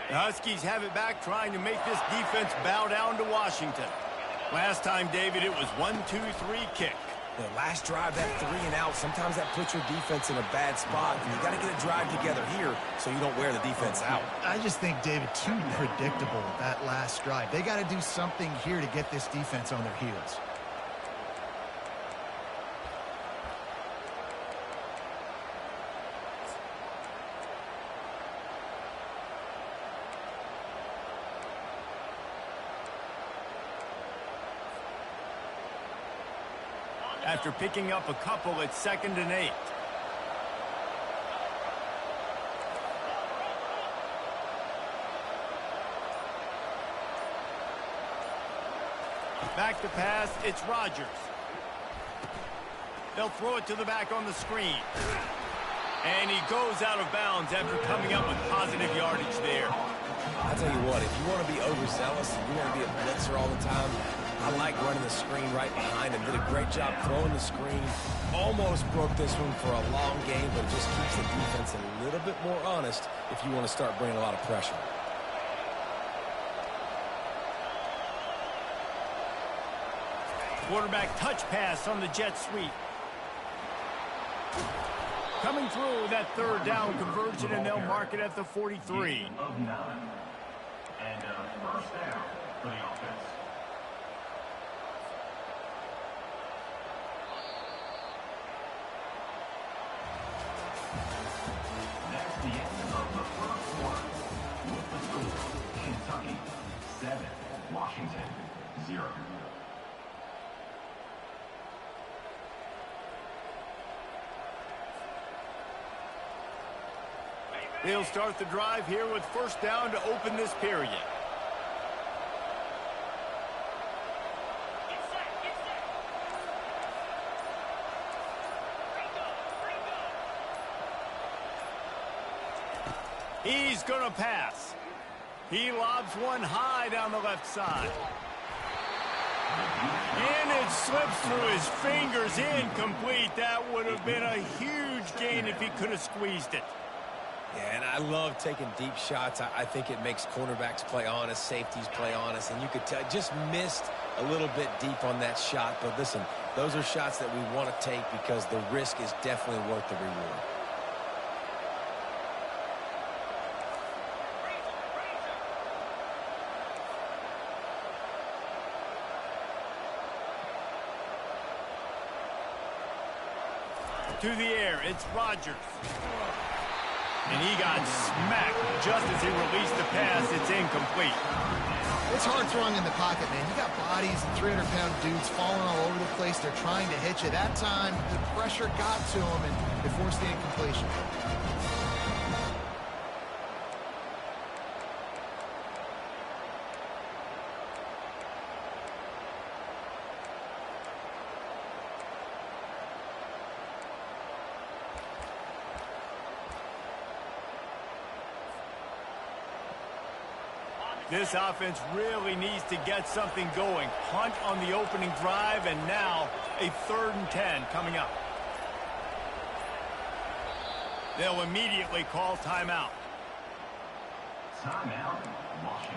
The Huskies have it back, trying to make this defense bow down to Washington. Last time, David, it was 1-2-3 kick. The last drive, that 3 and out, sometimes that puts your defense in a bad spot. And you got to get a drive together here so you don't wear the defense out. I just think, David, too predictable that last drive. They got to do something here to get this defense on their heels. After picking up a couple, it's 2nd and 8. Back to pass, it's Rodgers. They'll throw it to the back on the screen. And he goes out of bounds after coming up with positive yardage there. I'll tell you what, if you want to be overzealous and you want to be a blitzer all the time, I like running the screen right behind him. Did a great job throwing the screen. Almost broke this one for a long game, but it just keeps the defense a little bit more honest if you want to start bringing a lot of pressure. Quarterback touch pass on the jet sweep. Coming through that 3rd down conversion, and they'll mark it at the 43. Of 9. And a first down for the offense. That's the end of the first quarter. With the score, Kentucky 7, Washington 0. They'll start the drive here with first down to open this period. He's going to pass. He lobs one high down the left side. And it slips through his fingers, incomplete. That would have been a huge gain if he could have squeezed it. Yeah, and I love taking deep shots. I think it makes cornerbacks play honest, safeties play honest, and you could tell just missed a little bit deep on that shot. But listen, those are shots that we want to take because the risk is definitely worth the reward. To the air, it's Rodgers. And he got smacked just as he released the pass. It's incomplete. It's hard throwing in the pocket, man. You got bodies and 300-pound dudes falling all over the place. They're trying to hit you. That time, the pressure got to him, and it forced the incompletion. This offense really needs to get something going. Punt on the opening drive, and now a 3rd and 10 coming up. They'll immediately call timeout. Timeout, Washington.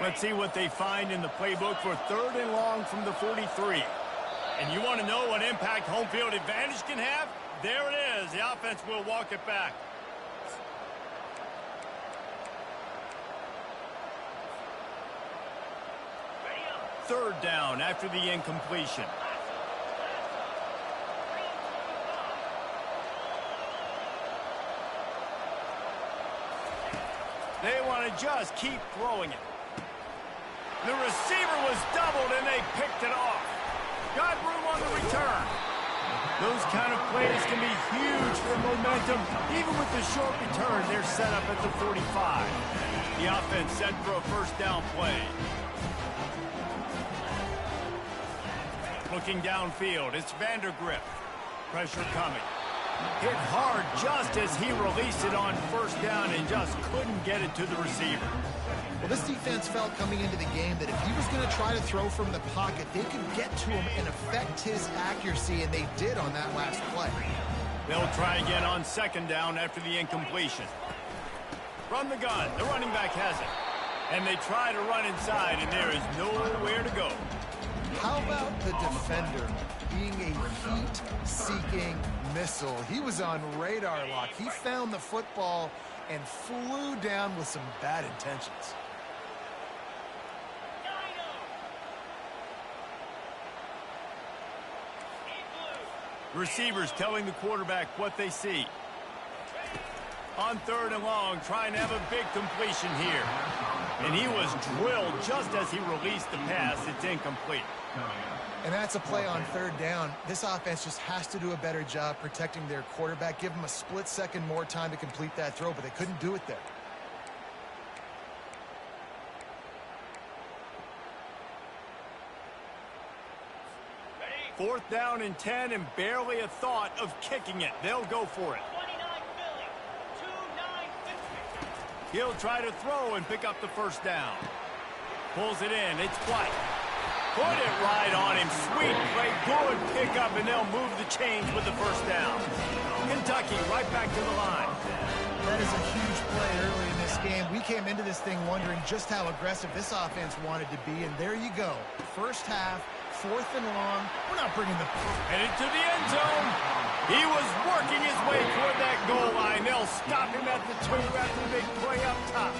Let's see what they find in the playbook for 3rd and long from the 43. And you want to know what impact home field advantage can have? There it is. The offense will walk it back. Third down after the incompletion. They want to just keep throwing it. The receiver was doubled, and they picked it off. Got room on the return. Those kind of plays can be huge for momentum. Even with the short return, they're set up at the 45. The offense set for a first down play. Looking downfield, it's Vandergrift. Pressure coming. Hit hard just as he released it on first down and just couldn't get it to the receiver. Well, this defense felt coming into the game that if he was going to try to throw from the pocket, they could get to him and affect his accuracy, and they did on that last play. They'll try again on second down after the incompletion. From the gun, the running back has it. And they try to run inside, and there is nowhere to go. How about the defender being a heat-seeking missile? He was on radar lock. He found the football and flew down with some bad intentions. Receivers telling the quarterback what they see. On third and long, trying to have a big completion here. And he was drilled just as he released the pass. It's incomplete. And that's a play on third down. This offense just has to do a better job protecting their quarterback. Give him a split second more time to complete that throw, but they couldn't do it there. Fourth down and 10 and barely a thought of kicking it. They'll go for it. He'll try to throw and pick up the first down. Pulls it in. It's White. Put it right on him. Sweet play. Good pickup, and they'll move the chains with the first down. Kentucky right back to the line. That is a huge play early in this game. We came into this thing wondering just how aggressive this offense wanted to be, and there you go. First half, fourth and long. We're not bringing the... Headed to the end zone. He was working his way toward that goal line. They'll stop him at the 2 after the big play up top.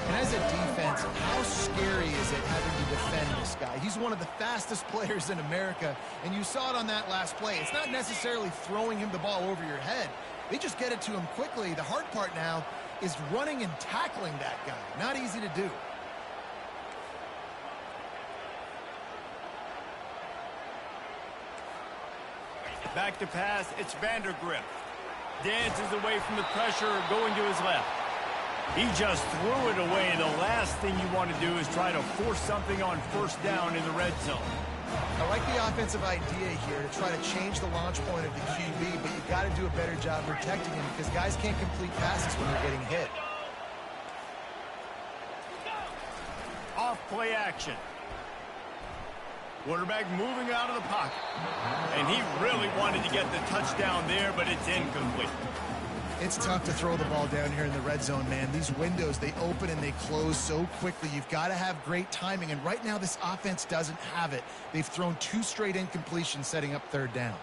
And as a defense, how scary is it having to defend this guy? He's one of the fastest players in America, and you saw it on that last play. It's not necessarily throwing him the ball over your head. They just get it to him quickly. The hard part now is running and tackling that guy. Not easy to do. Back to pass, it's Vandergrift. Dances away from the pressure, going to his left. He just threw it away. The last thing you want to do is try to force something on first down in the red zone. I like the offensive idea here to try to change the launch point of the QB, but you've got to do a better job protecting him because guys can't complete passes when they're getting hit. Off play action. Quarterback moving out of the pocket. And he really wanted to get the touchdown there, but it's incomplete. It's tough to throw the ball down here in the red zone, man. These windows, they open and they close so quickly. You've got to have great timing, and right now this offense doesn't have it. They've thrown 2 straight incompletions setting up third down.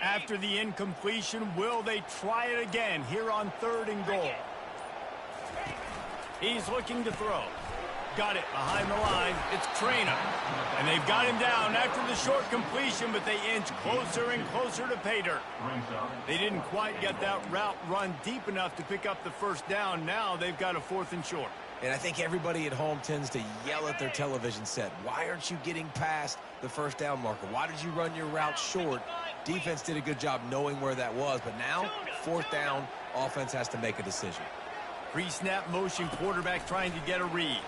After the incompletion, will they try it again here on third and goal? He's looking to throw. Got it behind the line. It's Trainer. And they've got him down after the short completion, but they inch closer and closer to pay dirt. They didn't quite get that route run deep enough to pick up the first down. Now they've got a 4th and short. And I think everybody at home tends to yell at their television set. Why aren't you getting past the first down marker? Why did you run your route short? Defense did a good job knowing where that was, but now, 4th down, offense has to make a decision. Pre-snap motion, quarterback trying to get a read.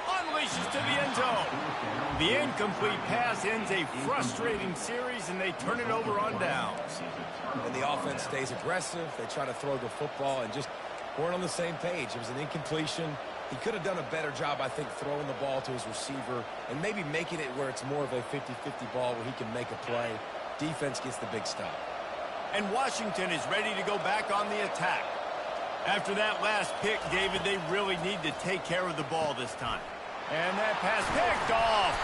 Unleashes to the end zone. The incomplete pass ends a frustrating series, and they turn it over on downs. And the offense stays aggressive. They try to throw the football and just weren't on the same page. It was an incompletion. He could have done a better job, I think, throwing the ball to his receiver and maybe making it where it's more of a 50-50 ball where he can make a play. Defense gets the big stop. And Washington is ready to go back on the attack. After that last pick, David, they really need to take care of the ball this time. And that pass picked off.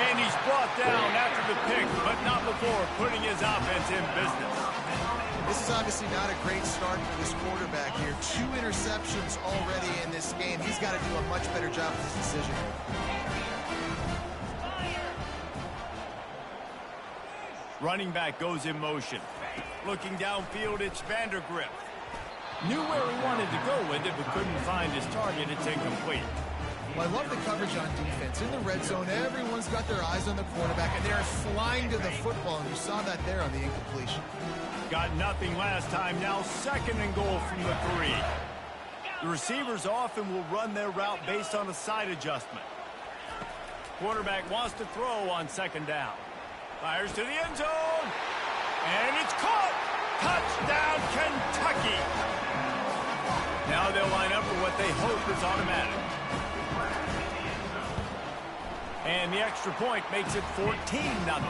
And he's brought down after the pick, but not before putting his offense in business. This is obviously not a great start for this quarterback here. 2 interceptions already in this game. He's got to do a much better job with his decision. Running back goes in motion. Looking downfield, it's Vandergrift. Knew where he wanted to go with it, but couldn't find his target. It's incomplete. Well, I love the coverage on defense. In the red zone, everyone's got their eyes on the quarterback, and they're flying to the football, and you saw that there on the incompletion. Got nothing last time. Now 2nd and goal from the 3. The receivers often will run their route based on a side adjustment. Quarterback wants to throw on 2nd down. Fires to the end zone. And it's caught. Touchdown, Kentucky. Now they'll line up for what they hope is automatic. And the extra point makes it 14-0.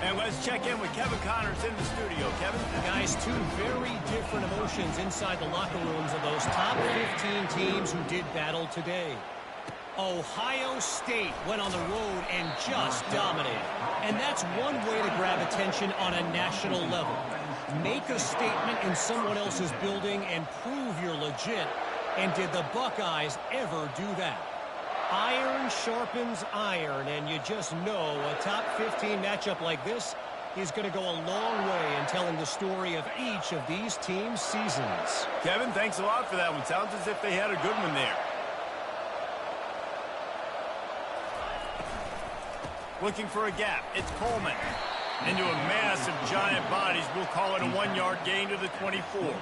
And let's check in with Kevin Connors in the studio. Kevin? Guys, two very different emotions inside the locker rooms of those top 15 teams who did battle today. Ohio State went on the road and just dominated. And that's one way to grab attention on a national level. Make a statement in someone else's building and prove you're legit. And did the Buckeyes ever do that? Iron sharpens iron, and you just know a top 15 matchup like this is going to go a long way in telling the story of each of these teams' seasons. Kevin, thanks a lot for that one. Sounds as if they had a good one there. Looking for a gap. It's Coleman. Into a mass of giant bodies. We'll call it a 1-yard gain to the 24.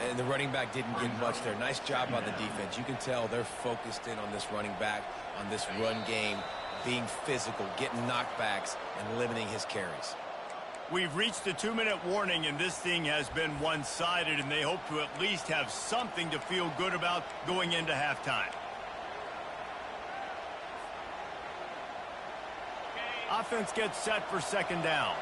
And the running back didn't get much there. Nice job on the defense. You can tell they're focused in on this running back, on this run game, being physical, getting knockbacks, and limiting his carries. We've reached the 2-minute warning, and this thing has been one-sided, and they hope to at least have something to feel good about going into halftime. Offense gets set for 2nd down.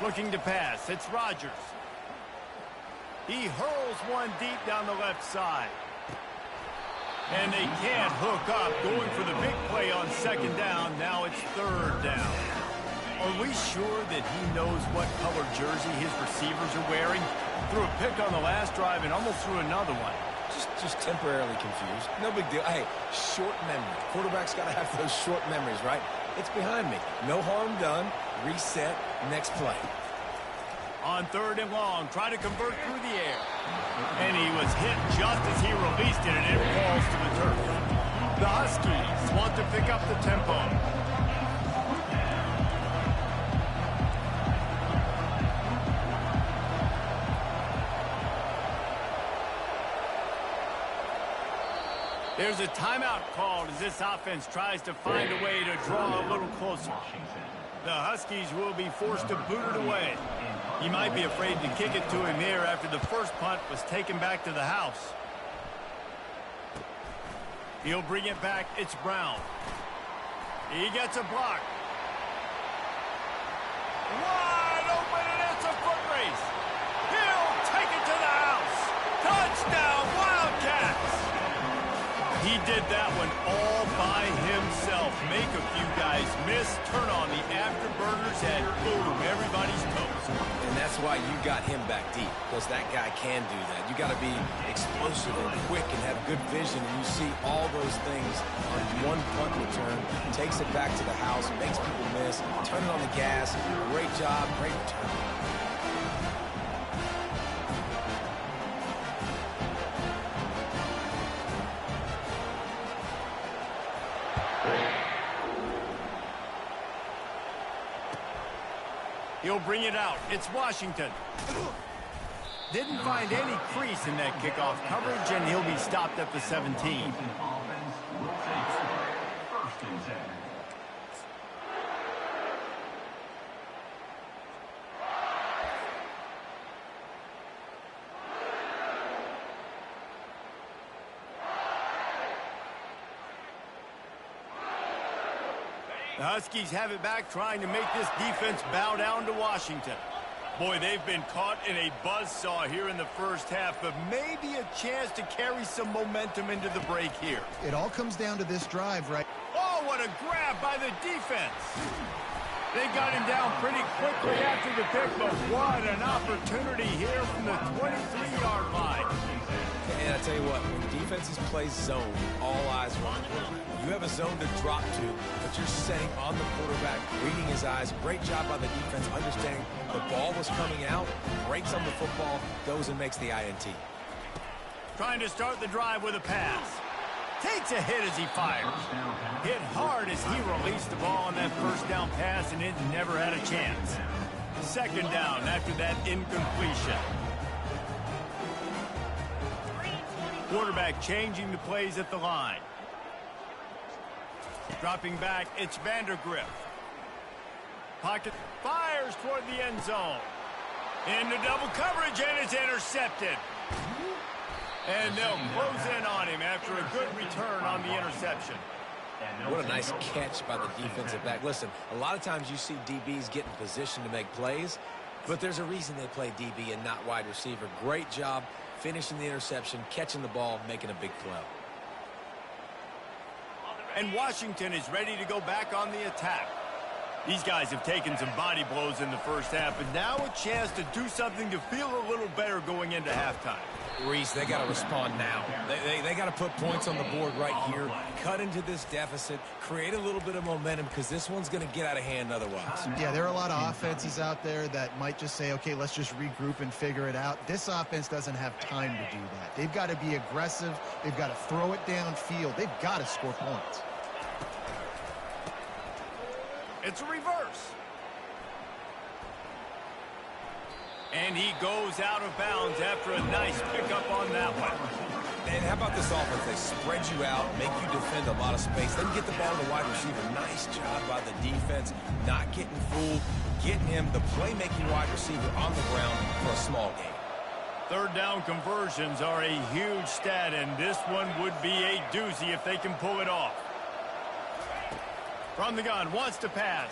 Looking to pass. It's Rodgers. He hurls one deep down the left side. And they can't hook up. Going for the big play on 2nd down. Now it's 3rd down. Are we sure that he knows what color jersey his receivers are wearing? Threw a pick on the last drive and almost threw another one. Just temporarily confused. No big deal. Hey, short memory. Quarterback's got to have those short memories, right? It's behind me. No harm done. Reset. Next play. On 3rd and long, try to convert through the air. And he was hit just as he released it, and it falls to the turf. The Huskies want to pick up the tempo. There's a timeout called as this offense tries to find a way to draw a little closer. The Huskies will be forced to boot it away. He might be afraid to kick it to him here after the first punt was taken back to the house. He'll bring it back. It's Brown. He gets a block. Wide open, and it's a foot race. He'll take it to the house. Touchdown, Wildcats. He did that one all by himself. Make a few guys miss, turn on the afterburners, and boom, everybody's toast. And that's why you got him back deep, because that guy can do that. You got to be explosive and quick and have good vision, and you see all those things on one punt return. Takes it back to the house, makes people miss, turning on the gas. Great job, great return. He'll bring it out. It's Washington. Didn't find any crease in that kickoff coverage, and he'll be stopped at the 17. The Huskies have it back, trying to make this defense bow down to Washington. Boy, they've been caught in a buzzsaw here in the first half, but maybe a chance to carry some momentum into the break here. It all comes down to this drive, right? Oh, what a grab by the defense. They got him down pretty quickly after the pick, but what an opportunity here from the 23-yard line. And I tell you what, defenses play zone, all eyes are on the quarterback. You have a zone to drop to, but you're setting on the quarterback, reading his eyes. Great job by the defense, understanding the ball was coming out, breaks on the football, goes and makes the INT. Trying to start the drive with a pass. Takes a hit as he fires. Hit hard as he released the ball on that first down pass, and it never had a chance. Second down after that incompletion. Quarterback changing the plays at the line. Dropping back, it's Vandergriff. Pocket fires toward the end zone. Into double coverage, and it's intercepted. And they'll close in on him after a good return on the interception. What a nice catch by the defensive back. Listen, a lot of times you see DBs get in position to make plays, but there's a reason they play DB and not wide receiver. Great job finishing the interception, catching the ball, making a big play. And Washington is ready to go back on the attack. These guys have taken some body blows in the first half, but now a chance to do something to feel a little better going into halftime. Reese, they got to respond now. They got to put points on the board right here, cut into this deficit, create a little bit of momentum, because this one's going to get out of hand otherwise. Yeah, there are a lot of offenses out there that might just say, okay, let's just regroup and figure it out. This offense doesn't have time to do that. They've got to be aggressive. They've got to throw it downfield. They've got to score points. It's a reverse. And he goes out of bounds after a nice pickup on that one. And how about this offense? They spread you out, make you defend a lot of space, then get the ball to the wide receiver. Nice job by the defense, not getting fooled, getting him the playmaking wide receiver on the ground for a small gain. Third down conversions are a huge stat, and this one would be a doozy if they can pull it off. From the gun, wants to pass.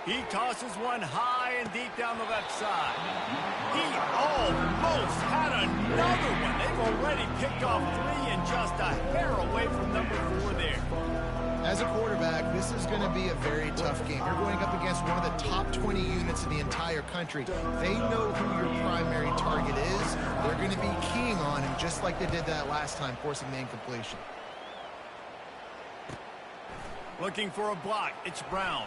He tosses one high and deep down the left side. He almost had another one. They've already picked off 3 and just a hair away from number 4 there. As a quarterback, this is going to be a very tough game. You're going up against one of the top 20 units in the entire country. They know who your primary target is. They're going to be keying on him just like they did that last time, forcing the incompletion. Looking for a block. It's Brown.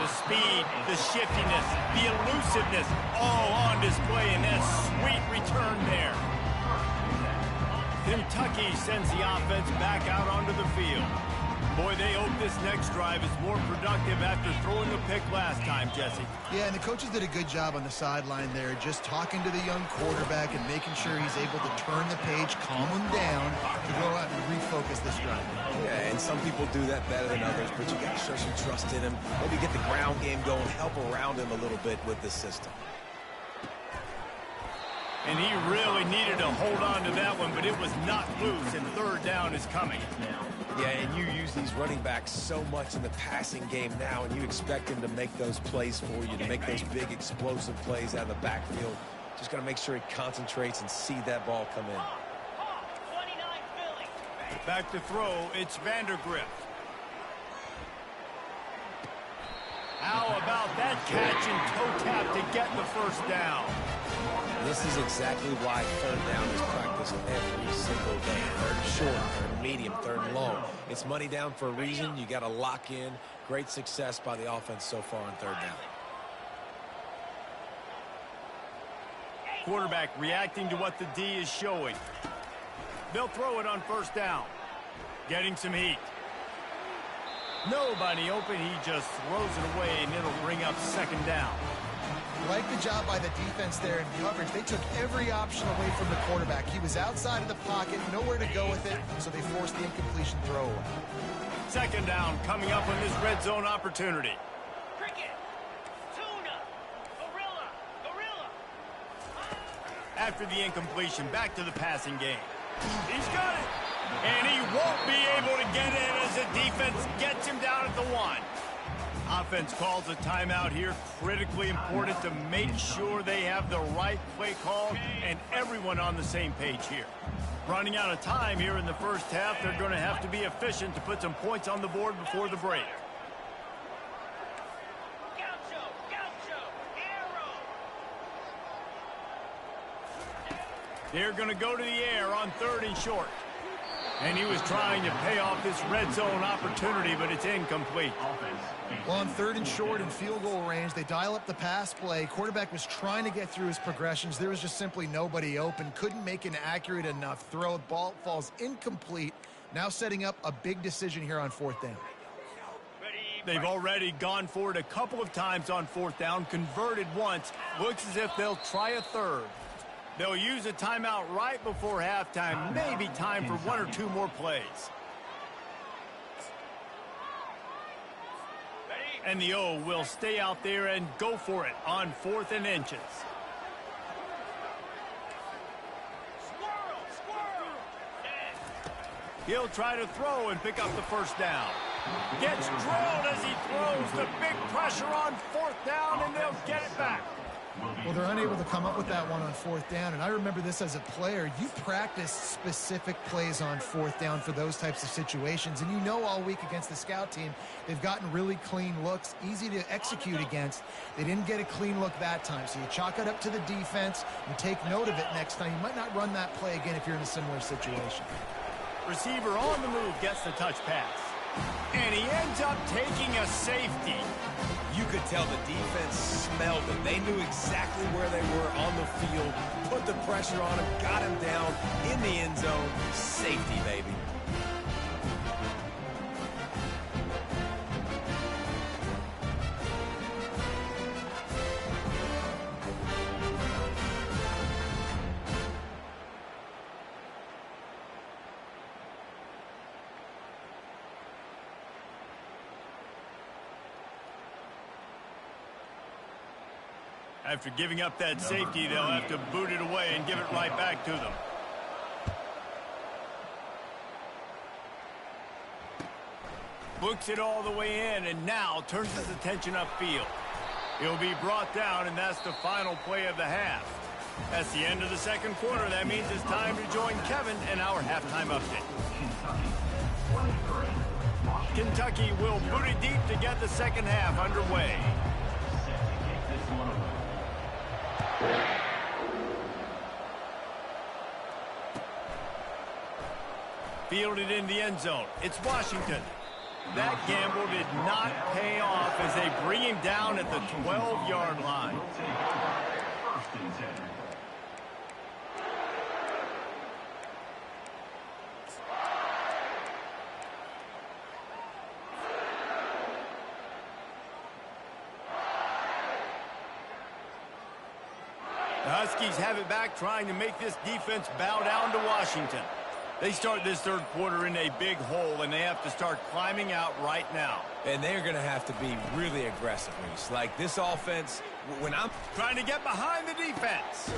The speed, the shiftiness, the elusiveness, all on display in that sweet return there. Kentucky sends the offense back out onto the field. Boy, they hope this next drive is more productive after throwing a pick last time, Jesse. Yeah, and the coaches did a good job on the sideline there, just talking to the young quarterback and making sure he's able to turn the page, calm him down, to go out and refocus this drive. Yeah, and some people do that better than others, but you got to show some trust in him. Maybe get the ground game going, help around him a little bit with this system. And he really needed to hold on to that one, but it was not loose, and third down is coming. Yeah, and you use these running backs so much in the passing game now, and you expect them to make those plays for you, to make those big explosive plays out of the backfield. Just got to make sure he concentrates and see that ball come in. Back to throw, it's Vandergriff. How about that catch and toe tap to get the first down? This is exactly why third down is practiced every single day. Third and short, third and medium, third and long. It's money down for a reason. You got to lock in. Great success by the offense so far on third down. Quarterback reacting to what the D is showing. They'll throw it on first down. Getting some heat. Nobody open. He just throws it away, and it'll bring up second down. Like the job by the defense there in coverage. They took every option away from the quarterback. He was outside of the pocket, nowhere to go with it, so they forced the incompletion throw away. Second down coming up on this red zone opportunity. Cricket, tuna, gorilla. After the incompletion, back to the passing game. He's got it. And he won't be able to get in as the defense gets him down at the 1. Offense calls a timeout here. Critically important to make sure they have the right play call and everyone on the same page here. Running out of time here in the first half. They're going to have to be efficient to put some points on the board before the break. Gaucho, arrow. They're going to go to the air on 3rd and short. And he was trying to pay off this red zone opportunity, but it's incomplete. Well, on 3rd and short in field goal range, they dial up the pass play. Quarterback was trying to get through his progressions. There was just simply nobody open. Couldn't make an accurate enough throw. Ball falls incomplete. Now setting up a big decision here on 4th down. They've already gone for it a couple of times on 4th down, converted once. Looks as if they'll try a 3rd. They'll use a timeout right before halftime. Maybe time for 1 or 2 more plays. And the O will stay out there and go for it on 4th and inches. He'll try to throw and pick up the 1st down. Gets drilled as he throws. The big pressure on 4th down, and they'll get it back. Well, they're unable to come up with that one on 4th down, and I remember this as a player. You practice specific plays on 4th down for those types of situations, and you know all week against the scout team, they've gotten really clean looks, easy to execute against. They didn't get a clean look that time, so you chalk it up to the defense. You take note of it next time. You might not run that play again if you're in a similar situation. Receiver on the move gets the touch pass. And he ends up taking a safety. You could tell the defense smelled it. They knew exactly where they were on the field, put the pressure on him, got him down in the end zone. Safety, baby. After giving up that safety, they'll have to boot it away and give it right back to them. Books it all the way in and now turns his attention upfield. He'll be brought down, and that's the final play of the half. That's the end of the 2nd quarter. That means it's time to join Kevin in our halftime update. Kentucky will boot it deep to get the 2nd half underway. Fielded in the end zone. It's Washington. That gamble did not pay off as they bring him down at the 12-yard line. The Huskies have it back, trying to make this defense bow down to Washington. They start this 3rd quarter in a big hole, and they have to start climbing out right now. And they're going to have to be really aggressive, Reese. Like this offense, when I'm trying to get behind the defense.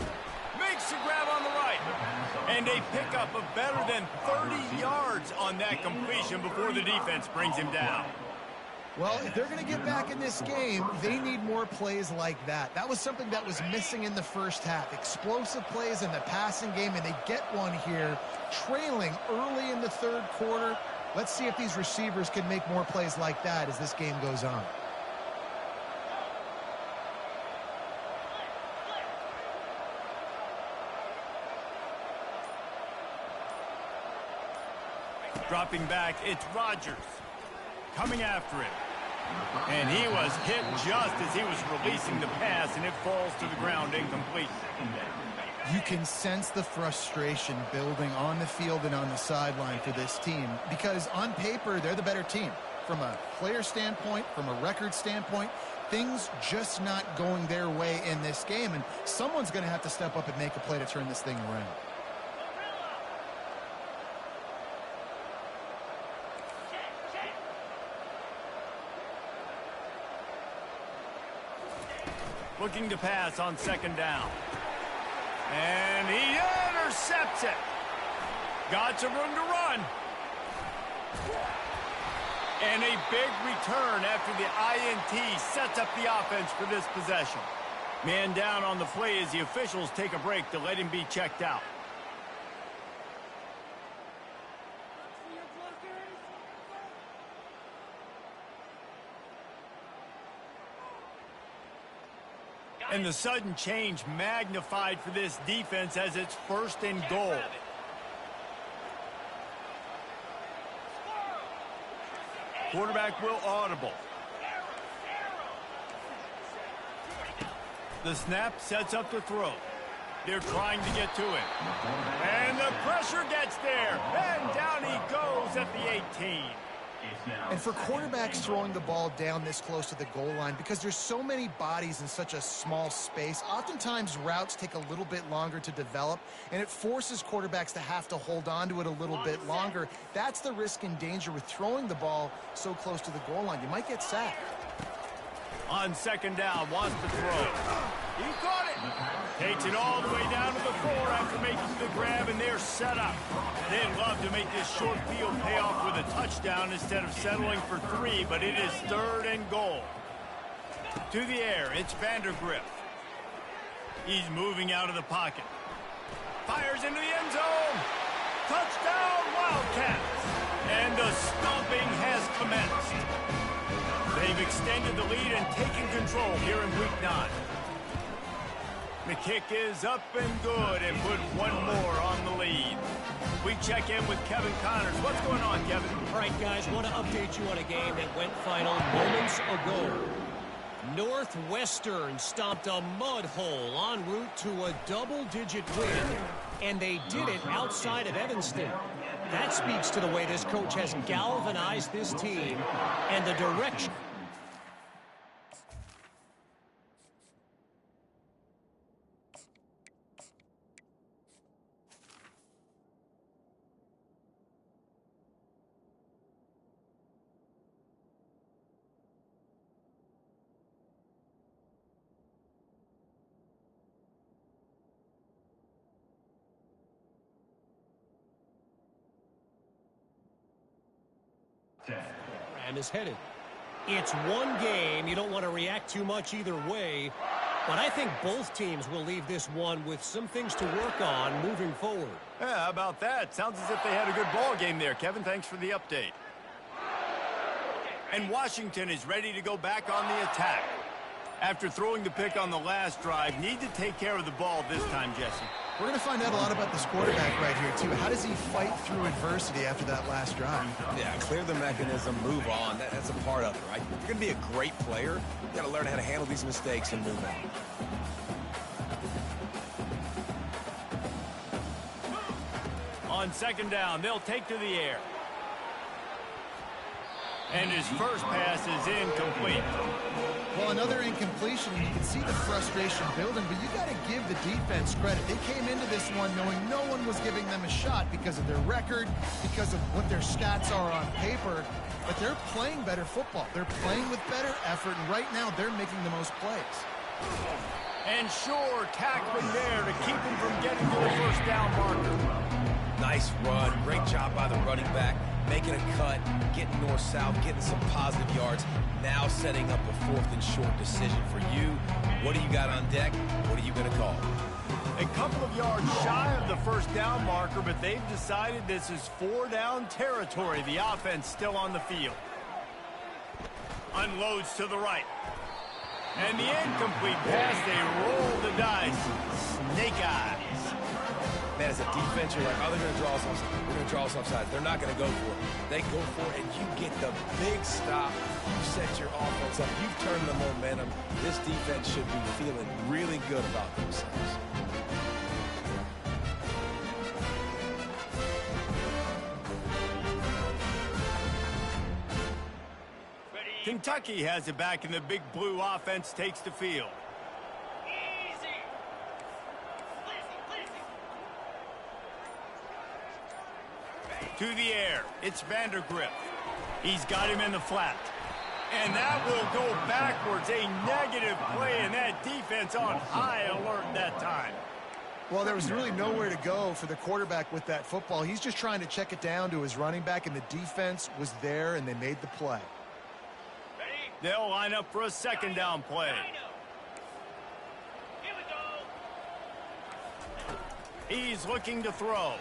Makes the grab on the right. And a pickup of better than 30 yards on that completion before the defense brings him down. Well, if they're going to get back in this game, they need more plays like that. That was something that was missing in the 1st half. Explosive plays in the passing game, and they get one here, trailing early in the 3rd quarter. Let's see if these receivers can make more plays like that as this game goes on. Dropping back, it's Rodgers. Coming after him. And he was hit just as he was releasing the pass, and it falls to the ground incomplete. You can sense the frustration building on the field and on the sideline for this team because on paper, they're the better team. From a player standpoint, from a record standpoint, things just not going their way in this game, and someone's going to have to step up and make a play to turn this thing around. Looking to pass on 2nd down. And he intercepts it. Got some room to run. And a big return after the INT sets up the offense for this possession. Man down on the play as the officials take a break to let him be checked out. And the sudden change magnified for this defense as it's 1st and goal. Quarterback will audible. The snap sets up the throw. They're trying to get to it. And the pressure gets there. And down he goes at the 18. And for quarterbacks throwing the ball down this close to the goal line, because there's so many bodies in such a small space, oftentimes routes take a little bit longer to develop, and it forces quarterbacks to have to hold on to it a little bit longer. That's the risk and danger with throwing the ball so close to the goal line. You might get sacked. On 2nd down, wants to throw. He caught it. Takes it all the way down to the 4 after making the grab, and they're set up. They'd love to make this short field pay off with a touchdown instead of settling for 3, but it is 3rd and goal. To the air, it's Vandergriff. He's moving out of the pocket. Fires into the end zone. Touchdown, Wildcats. And the stomping has commenced. They've extended the lead and taken control here in Week 9. The kick is up and good and put one more on the lead. We check in with Kevin Connors. What's going on, Kevin? All right, guys, want to update you on a game that went final moments ago. Northwestern stomped a mud hole en route to a double-digit win, and they did it outside of Evanston. That speaks to the way this coach has galvanized this team and the direction. Ram is headed. It's one game. You don't want to react too much either way. But I think both teams will leave this one with some things to work on moving forward. Yeah, how about that? Sounds as if they had a good ball game there, Kevin. Thanks for the update. And Washington is ready to go back on the attack. After throwing the pick on the last drive, need to take care of the ball this time, Jesse. We're going to find out a lot about this quarterback right here, too. How does he fight through adversity after that last drive? Yeah, clear the mechanism, move on. That's a part of it, right? You're going to be a great player. You got to learn how to handle these mistakes and move on. On 2nd down, they'll take to the air. And his first pass is incomplete. Well, another incompletion, and you can see the frustration building, but you got to give the defense credit. They came into this one knowing no one was giving them a shot because of their record, because of what their stats are on paper, but they're playing better football. They're playing with better effort, and right now they're making the most plays. And sure, tackling there to keep him from getting to the 1st down marker. Nice run. Great job by the running back. Making a cut, getting north-south, getting some positive yards. Now setting up a 4th and short decision for you. What do you got on deck? What are you going to call? A couple of yards shy of the 1st down marker, but they've decided this is 4-down territory. The offense still on the field. Unloads to the right. And the incomplete pass, they roll the dice. Snake eyes. Man, as a defense, you're like, oh, they're going to draw us offside. We're going to draw us offside. They're not going to go for it. They go for it, and you get the big stop. You set your offense up. You've turned the momentum. This defense should be feeling really good about themselves. Kentucky has it back, and the big blue offense takes the field. To the air, it's Vandergriff. He's got him in the flat. And that will go backwards. A negative play, and that defense on high alert that time. Well, there was really nowhere to go for the quarterback with that football. He's just trying to check it down to his running back, and the defense was there, and they made the play. They'll line up for a 2nd down play. Here we go. He's looking to throw.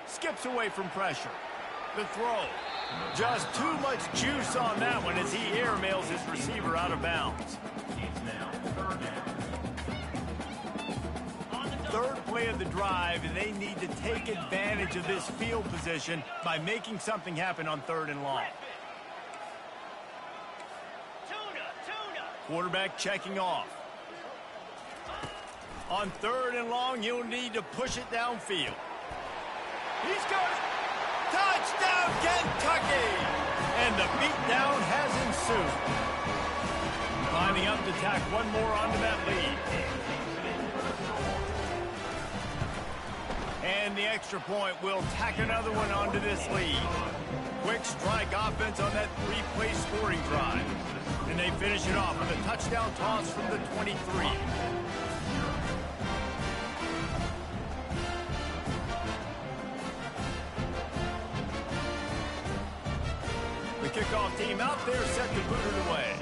Skips away from pressure. The throw. Just too much juice on that one as he airmails his receiver out of bounds. It's now 3rd down. third play of the drive, and they need to take advantage of this field position by making something happen on 3rd and long. Quarterback checking off. On 3rd and long, you'll need to push it downfield. He's got it. Touchdown, Kentucky! And the beatdown has ensued. Lining up to tack one more onto that lead. And the extra point will tack another one onto this lead. Quick strike offense on that 3-play scoring drive. And they finish it off with a touchdown toss from the 23. The kickoff team out there set to boot it away.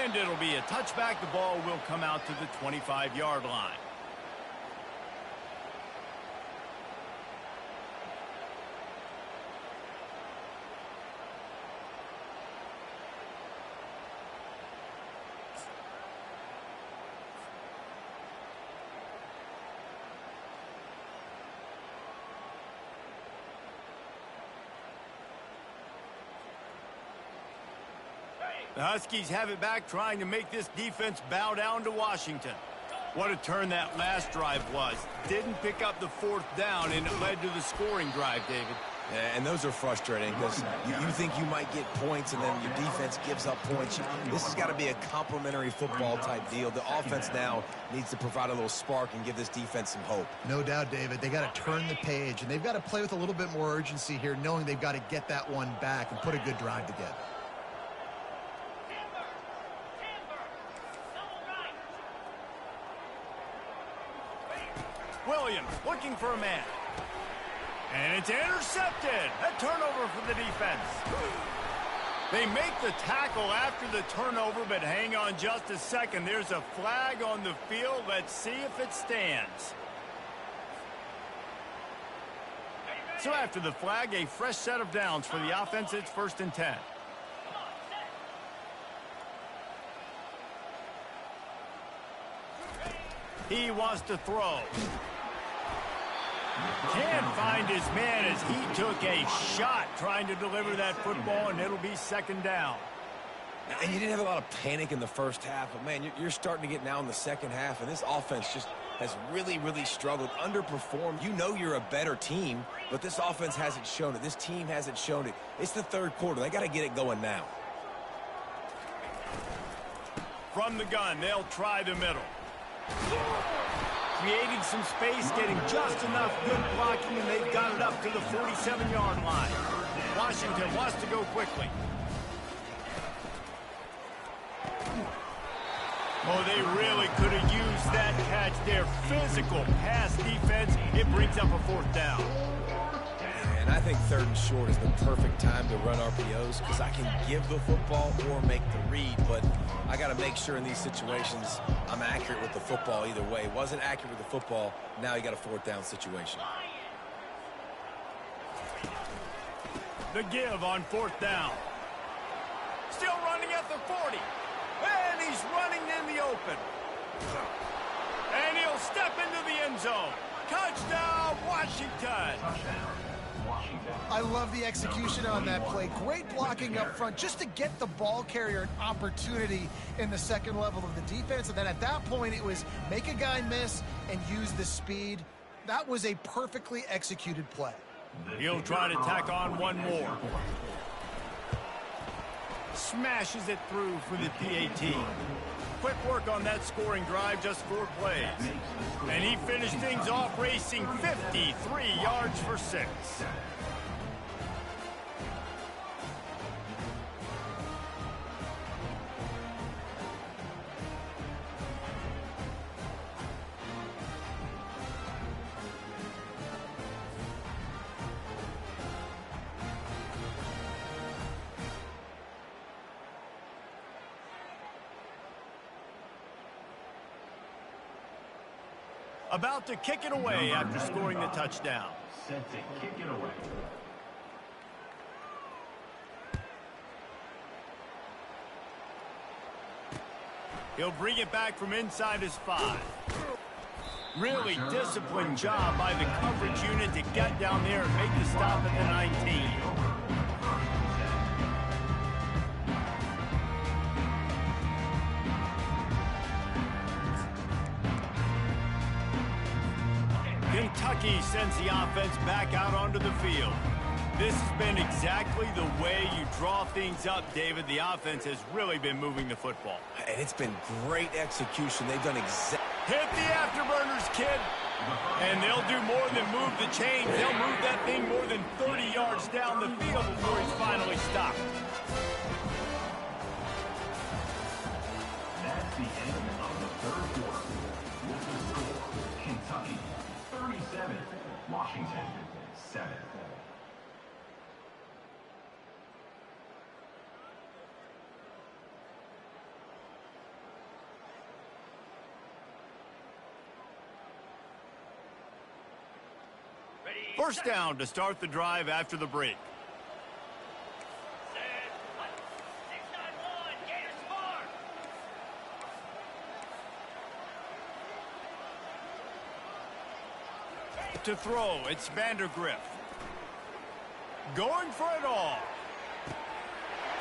And it'll be a touchback. The ball will come out to the 25-yard line. The Huskies have it back, trying to make this defense bow down to Washington. What a turn that last drive was. Didn't pick up the 4th down, and it led to the scoring drive, David. Yeah, and those are frustrating because you think you might get points, and then your defense gives up points. This has got to be a complementary football type deal. The offense now needs to provide a little spark and give this defense some hope. No doubt, David. They got to turn the page, and they've got to play with a little bit more urgency here, knowing they've got to get that one back and put a good drive together. Williams looking for a man. And it's intercepted. A turnover for the defense. They make the tackle after the turnover, but hang on just a second. There's a flag on the field. Let's see if it stands. So after the flag, a fresh set of downs for the offense. It's 1st and 10. He wants to throw. Can't find his man as he took a shot trying to deliver that football, and it'll be 2nd down. And you didn't have a lot of panic in the first half, but, man, you're starting to get now in the second half, and this offense just has really, really struggled, underperformed. You know you're a better team, but this offense hasn't shown it. This team hasn't shown it. It's the 3rd quarter. They got to get it going now. From the gun, they'll try the middle. Creating some space, getting just enough good blocking, and they've got it up to the 47-yard line. Washington wants to go quickly. Oh, they really could have used that catch there. Physical pass defense. It brings up a 4th down. And I think 3rd and short is the perfect time to run RPOs because I can give the football or make the read, but I got to make sure in these situations I'm accurate with the football either way. Wasn't accurate with the football, now you got a 4th down situation. The give on 4th down. Still running at the 40. And he's running in the open. And he'll step into the end zone. Touchdown, Washington. I love the execution on that play. Great blocking up front just to get the ball carrier an opportunity in the 2nd level of the defense. And then at that point, it was make a guy miss and use the speed. That was a perfectly executed play. He'll try to tack on one more. Smashes it through for the PAT. Quick work on that scoring drive, just 4 plays. And he finished things off racing 53 yards for 6. About to kick it away after scoring the touchdown. Set to kick it away. He'll bring it back from inside his 5. Really disciplined job by the coverage unit to get down there and make the stop at the 19. Kentucky sends the offense back out onto the field. This has been exactly the way you draw things up, David. The offense has really been moving the football. And it's been great execution. They've done exactly. Hit the afterburners, kid. And they'll do more than move the chains. They'll move that thing more than 30 yards down the field before he's finally stopped. That's the end of the third quarter. With the score, Kentucky 37, Washington 7. First down to start the drive after the break. To throw, it's Vandergriff. Going for it all.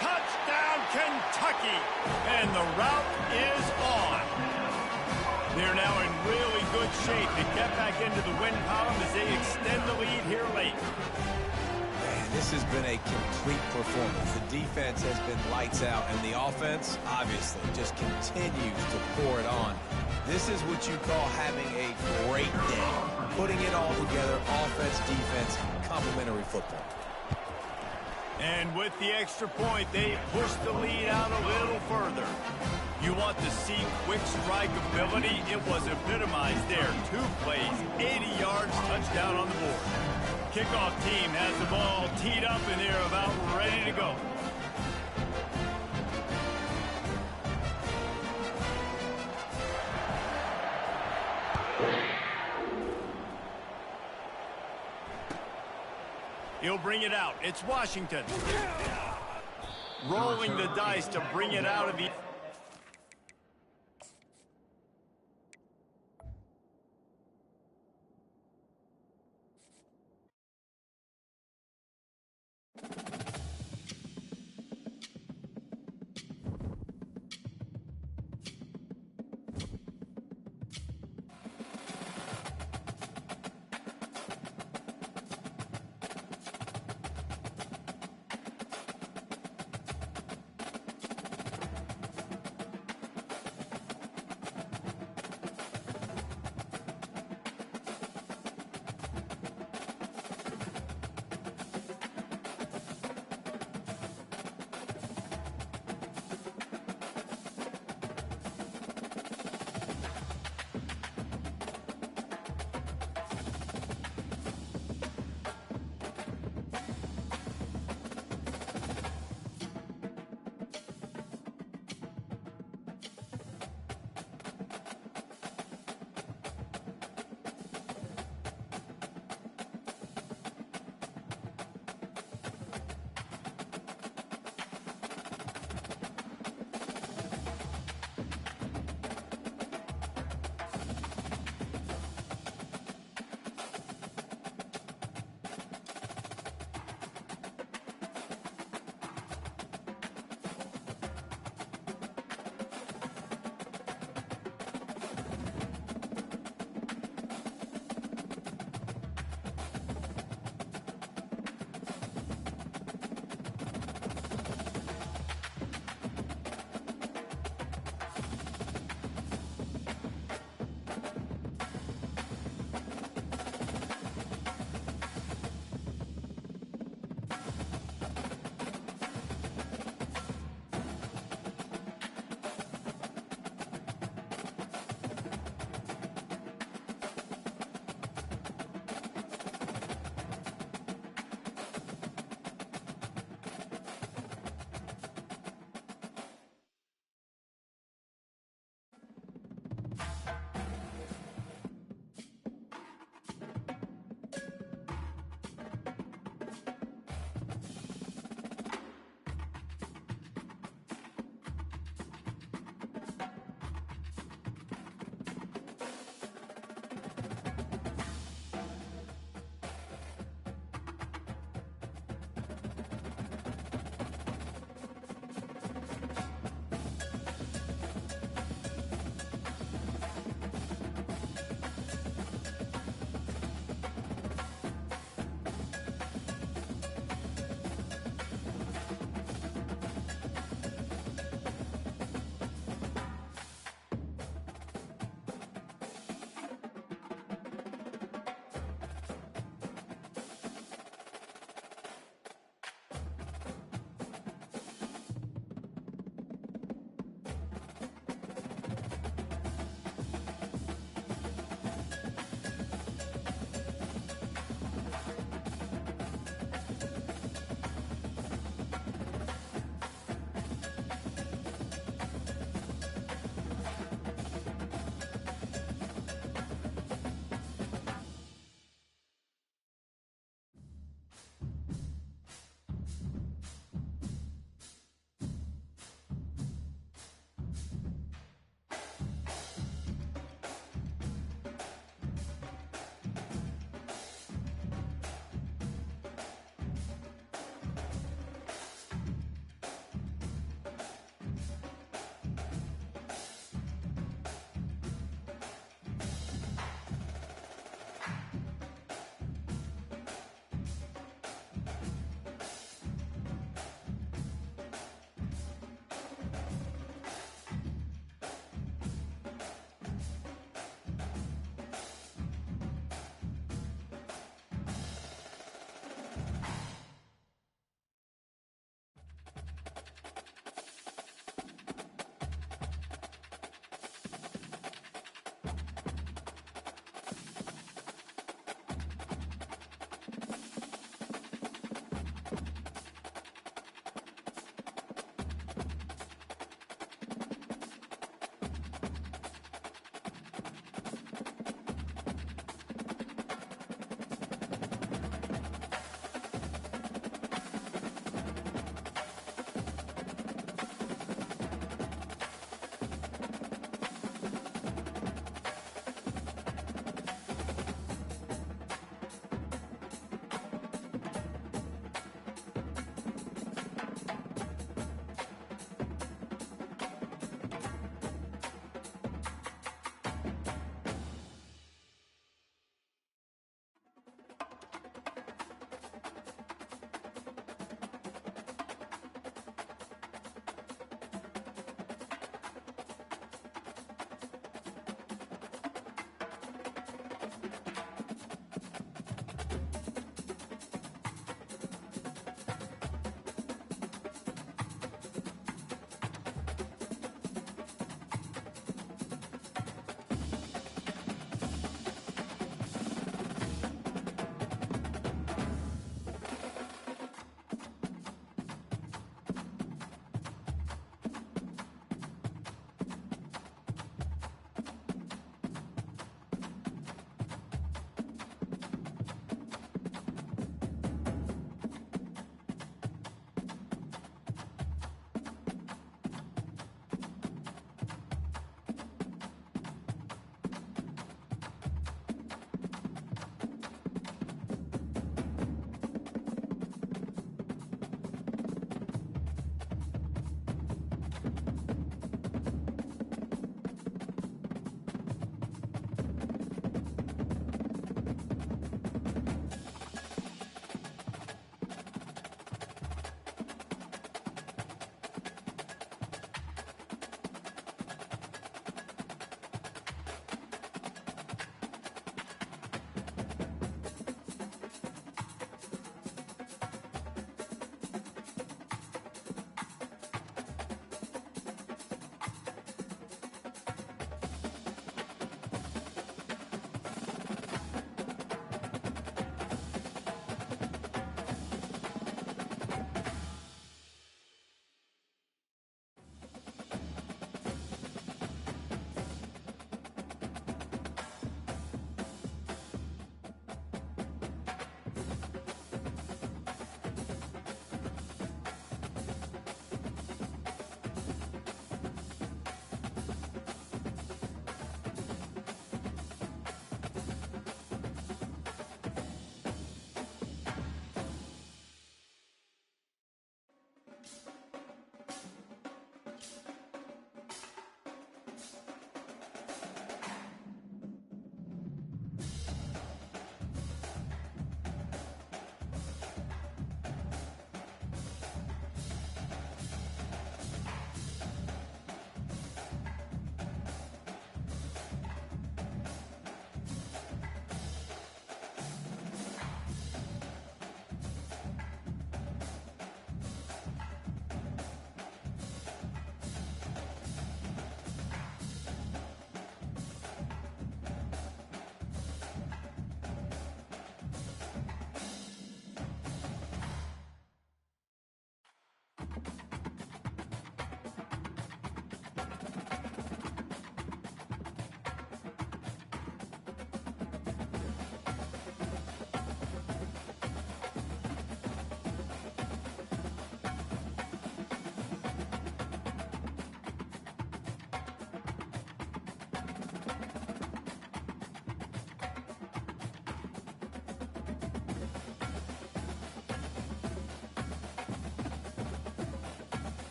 Touchdown, Kentucky! And the route is on. They're now in really good shape to get back into the win column as they extend the lead here late. Man, this has been a complete performance. The defense has been lights out, and the offense, obviously, just continues to pour it on. This is what you call having a great day. Putting it all together, offense, defense, complementary football. And with the extra point, they push the lead out a little further. You want to see quick strike ability? It was epitomized there. 2 plays, 80 yards, touchdown on the board. Kickoff team has the ball teed up and they're about ready to go. He'll bring it out. It's Washington. Rolling the dice to bring it out of the...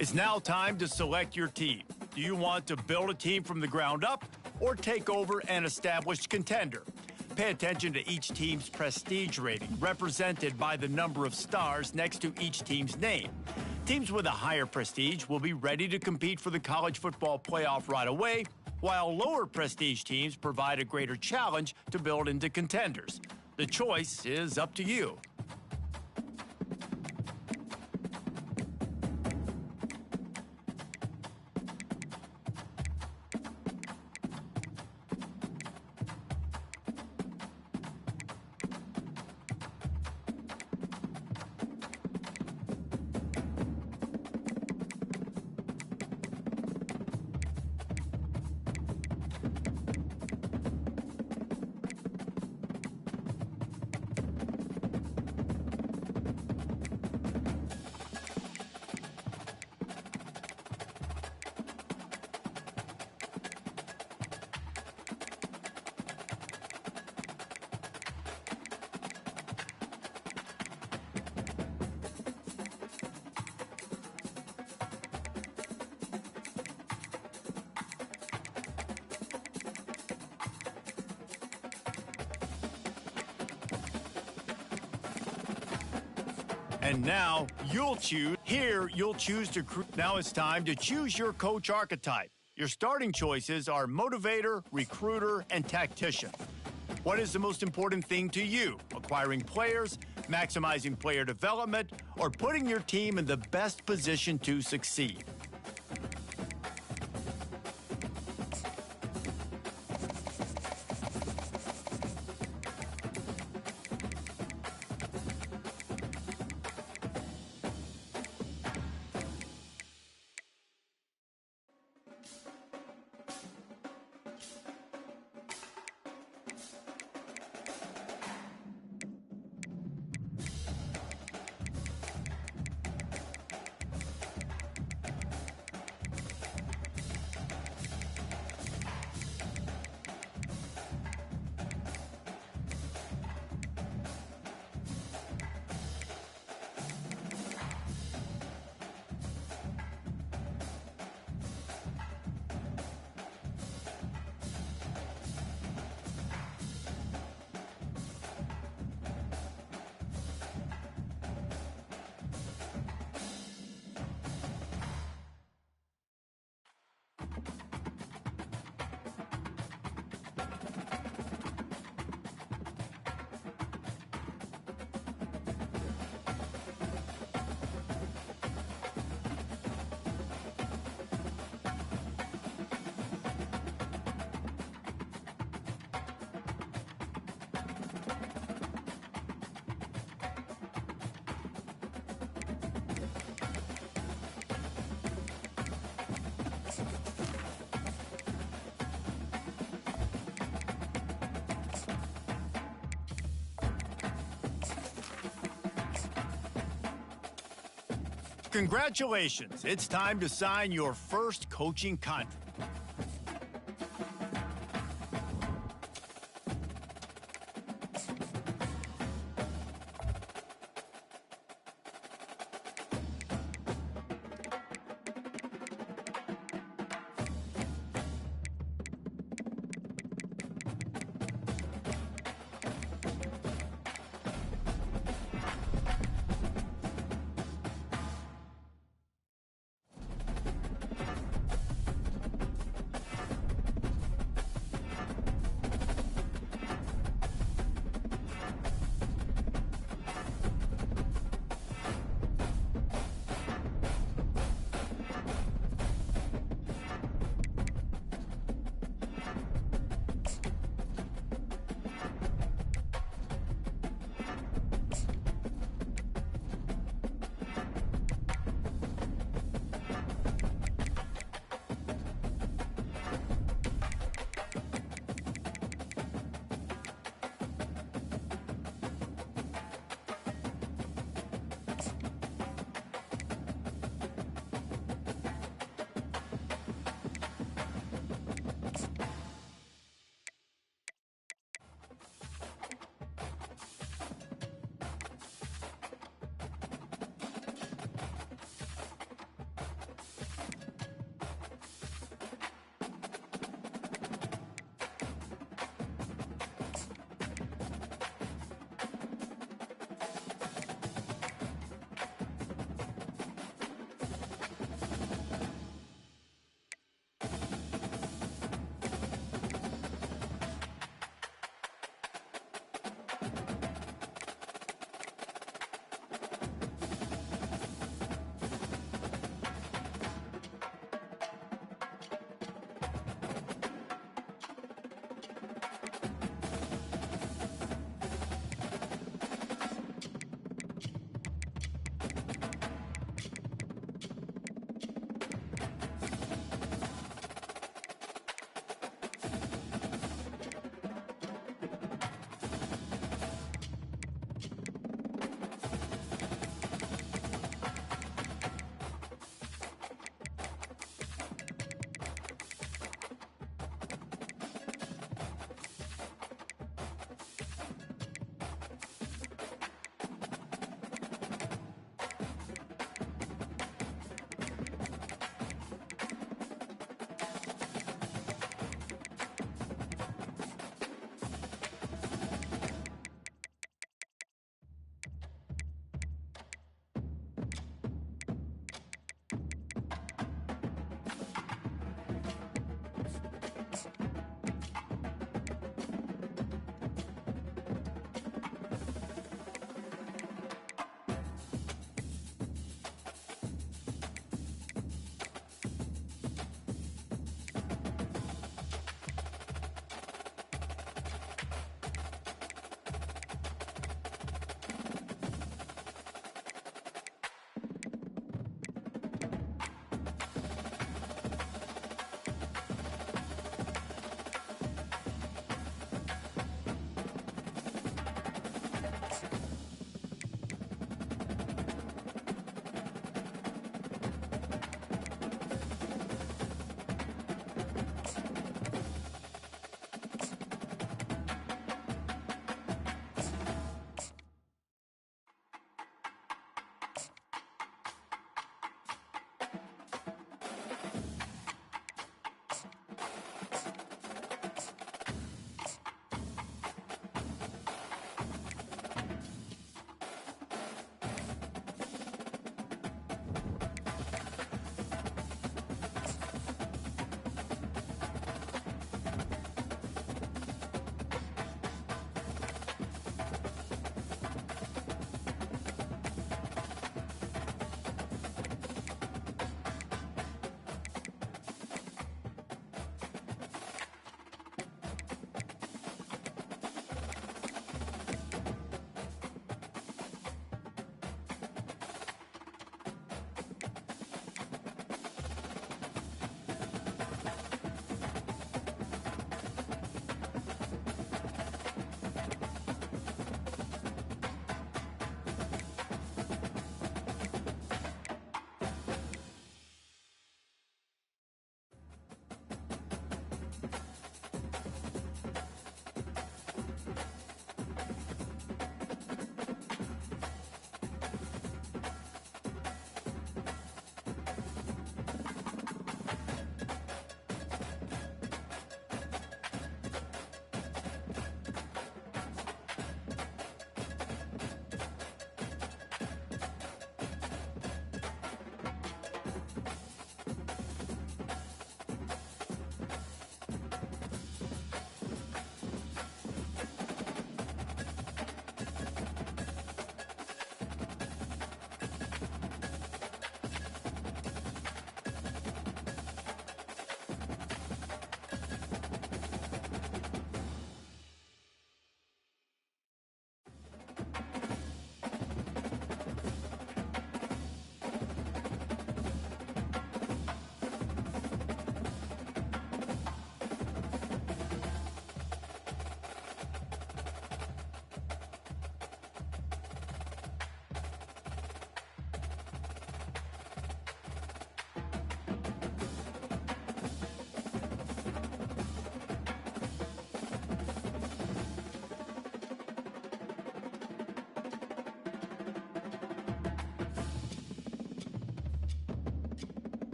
It's now time to select your team. Do you want to build a team from the ground up or take over an established contender? Pay attention to each team's prestige rating, represented by the number of stars next to each team's name. Teams with a higher prestige will be ready to compete for the college football playoff right away, while lower prestige teams provide a greater challenge to build into contenders. The choice is up to you. And now you'll choose. Here, you'll choose to. Now it's time to choose your coach archetype. Your starting choices are motivator, recruiter, and tactician. What is the most important thing to you? Acquiring players, maximizing player development, or putting your team in the best position to succeed? Congratulations, it's time to sign your first coaching contract.